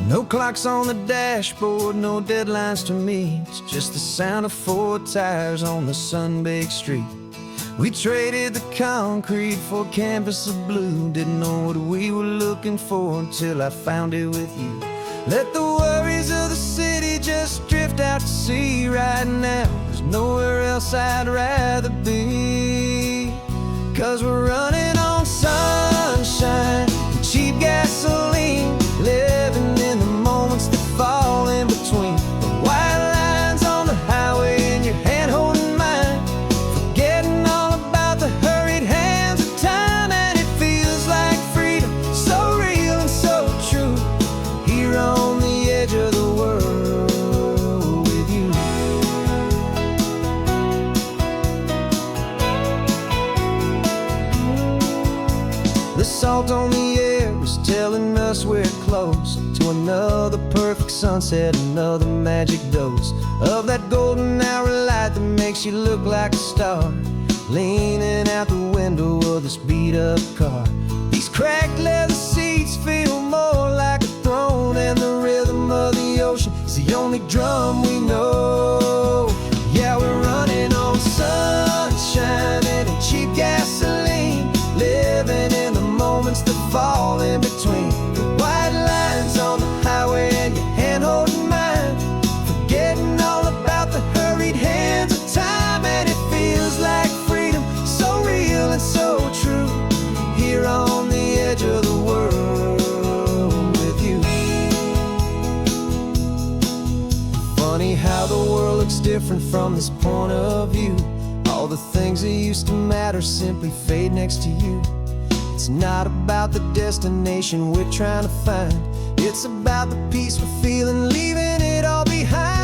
No clocks on the dashboard, no deadlines to meet, just the sound of 4 tires on the sun-baked street. We traded the concrete for a canvas of blue. Didn't know what we were looking for until I found it with you. Let the worries of the city just drift out to sea. Right now, there's nowhere else I'd rather be. 'Cause we're running on sunshine and cheap gasoline, living in the moments that fall in between the white lines on the highway and your hand holding mine, forgetting all about the hurried hands of time. And it feels like freedom, so real and so true, here on the edge of the world with you. The salt on the air is telling us we're close to another perfect sunset, another magic dose of that golden hour light that makes you look like a star, leaning out the window of this beat-up car. These cracked leather seats feel more like a throne, and the rhythm of the ocean is the only drum we know. Yeah, we're running on sunshine and cheap gasoline, living in the moments that fall in between the white lines on the highway and your hand holding mine, forgetting all about the hurried hands of time. And it feels like freedom, so real and so true, here on the edge of the world with you. Funny how the world looks different from this point of view. All the things that used to matter simply fade next to you. It's not about the destination we're trying to find, it's about the peace we're feeling, leaving it all behind.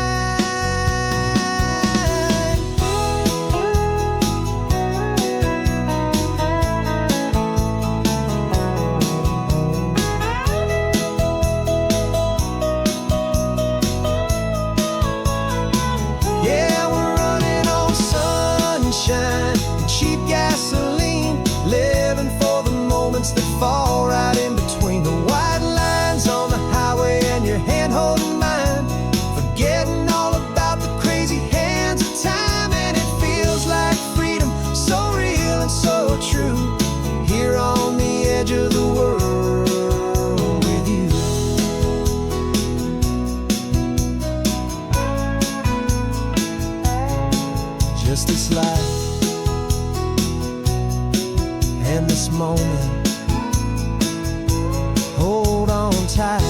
Yeah, we're running on sunshine and cheap gasoline, living for the moments that fall right in between the white lines on the highway and your hand holding mine, forgetting all about the crazy hands of time. And it feels like freedom, so real and so true, here on the edge of the world with you. Just this life and this moment, hold on tight,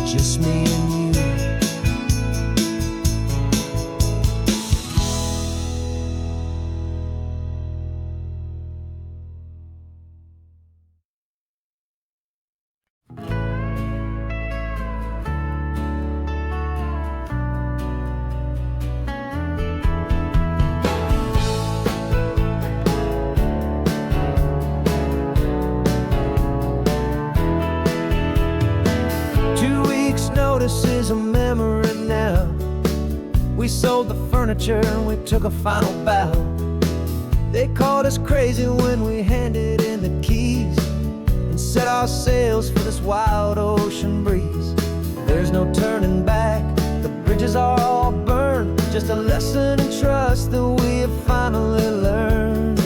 just me and you. Notice is a memory now. We sold the furniture and we took a final bow. They called us crazy when we handed in the keys and set our sails for this wild ocean breeze. There's no turning back, the bridges are all burned, just a lesson in trust that we have finally learned.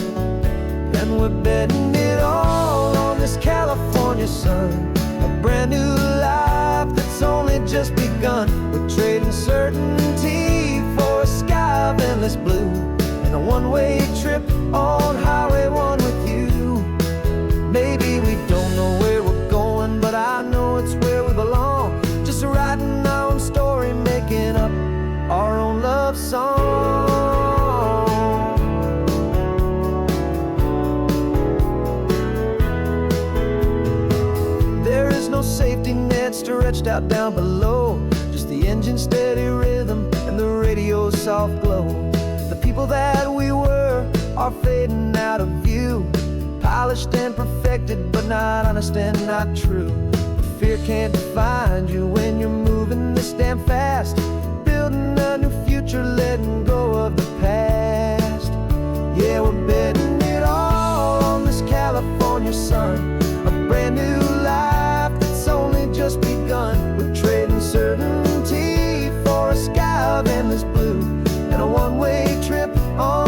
And we're betting it all on this California sun, a brand new life that's only just begun. We're trading certainty for a sky of endless blue, and a one-way trip on Highway 1 with you. Maybe we don't know where we're going, but I know it's where we belong. Just writing our own story, making up our own love song. There is no safety net stretched out down below, just the engine's steady rhythm and the radio's soft glow. The people that we were are fading out of view, polished and perfected, but not honest and not true. Fear can't define you when you're moving this damn fast, building a new future, letting go of the past. Yeah, we're betting it all on this California sun, a brand new life that's only just begun. We're trading certainty for a sky of endless blue, and a one-way trip on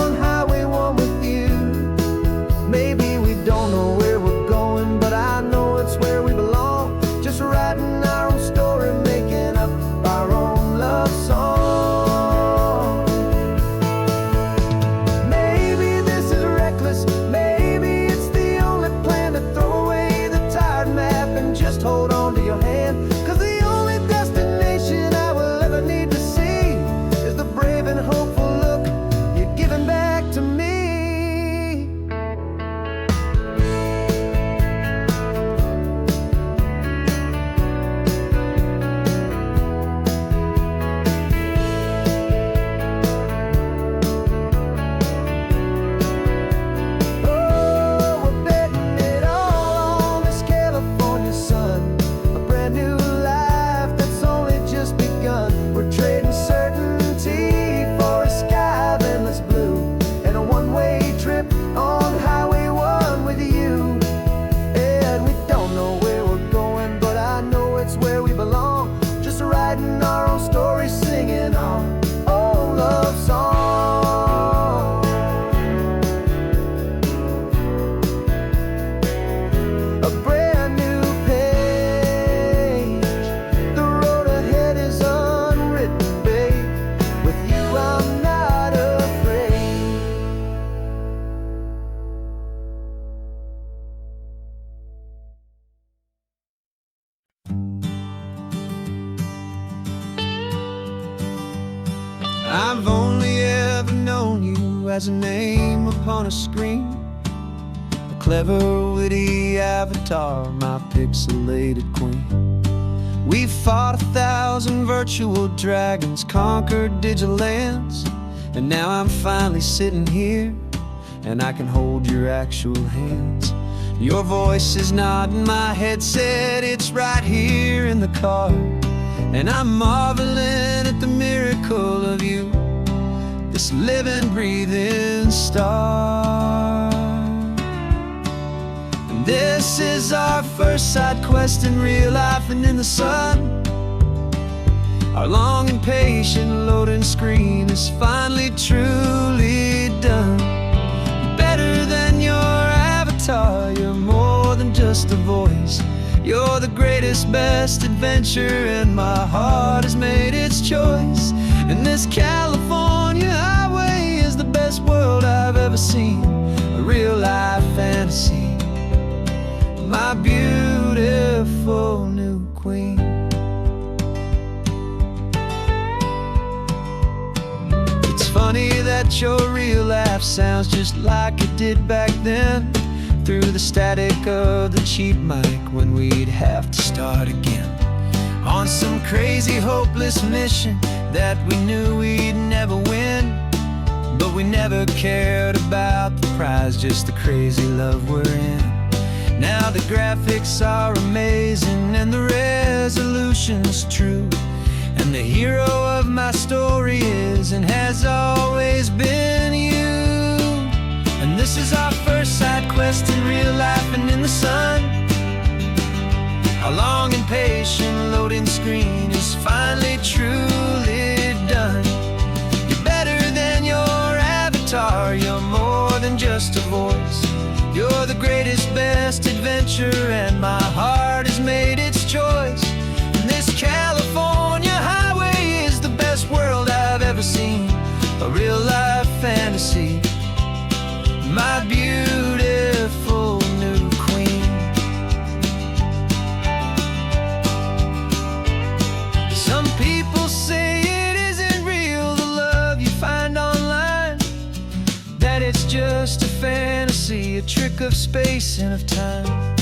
as a name upon a screen. A clever, witty avatar, my pixelated queen. We fought 1,000 virtual dragons, conquered digital lands, and now I'm finally sitting here, and I can hold your actual hands. Your voice is not in my headset, it's right here in the car, and I'm marveling at the miracle of you, this living, breathing star. And this is our first side quest in real life and in the sun. Our long and patient loading screen is finally truly done. Better than your avatar, you're more than just a voice. You're the greatest, best adventure, and my heart has made its choice. And this California highway is the best world I've ever seen, a real life fantasy, my beautiful new queen. It's funny that your real life sounds just like it did back then, through the static of the cheap mic when we'd have to start again, on some crazy hopeless mission that we knew we'd never win. But we never cared about the prize, just the crazy love we're in. Now the graphics are amazing and the resolution's true, and the hero of my story is and has always been you. And this is our first side quest in real life and in the sun. Our long and patient loading screen is finally truly done. You're better than your avatar, you're more than just a voice. You're the greatest, best adventure, and my heart has made its choice. And this California highway is the best world I've ever seen, a real life fantasy, my beautiful new queen. Some people say it isn't real, the love you find online, that it's just a fantasy, a trick of space and of time.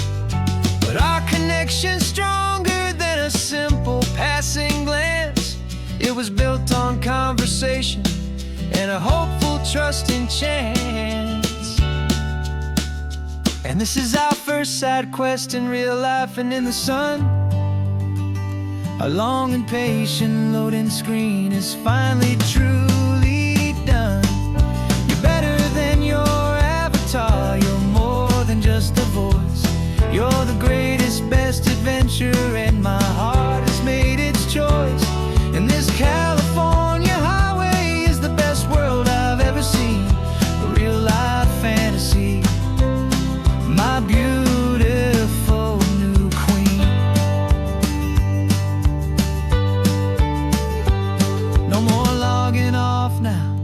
But our connection's stronger than a simple passing glance. It was built on conversation and a hopeful, trusting chance. And this is our first side quest in real life and in the sun. Our long and patient loading screen is finally truly done. You're better than your avatar, you're more than just a voice. You're the greatest, best adventure, and my heart has made its choice. And this California highway is the best world I've ever seen, a real life fantasy, my beautiful new queen. No more logging off now,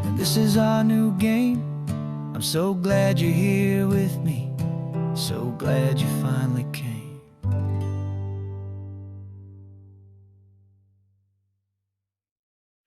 and this is our new game. I'm so glad you're here with me, so glad you finally came.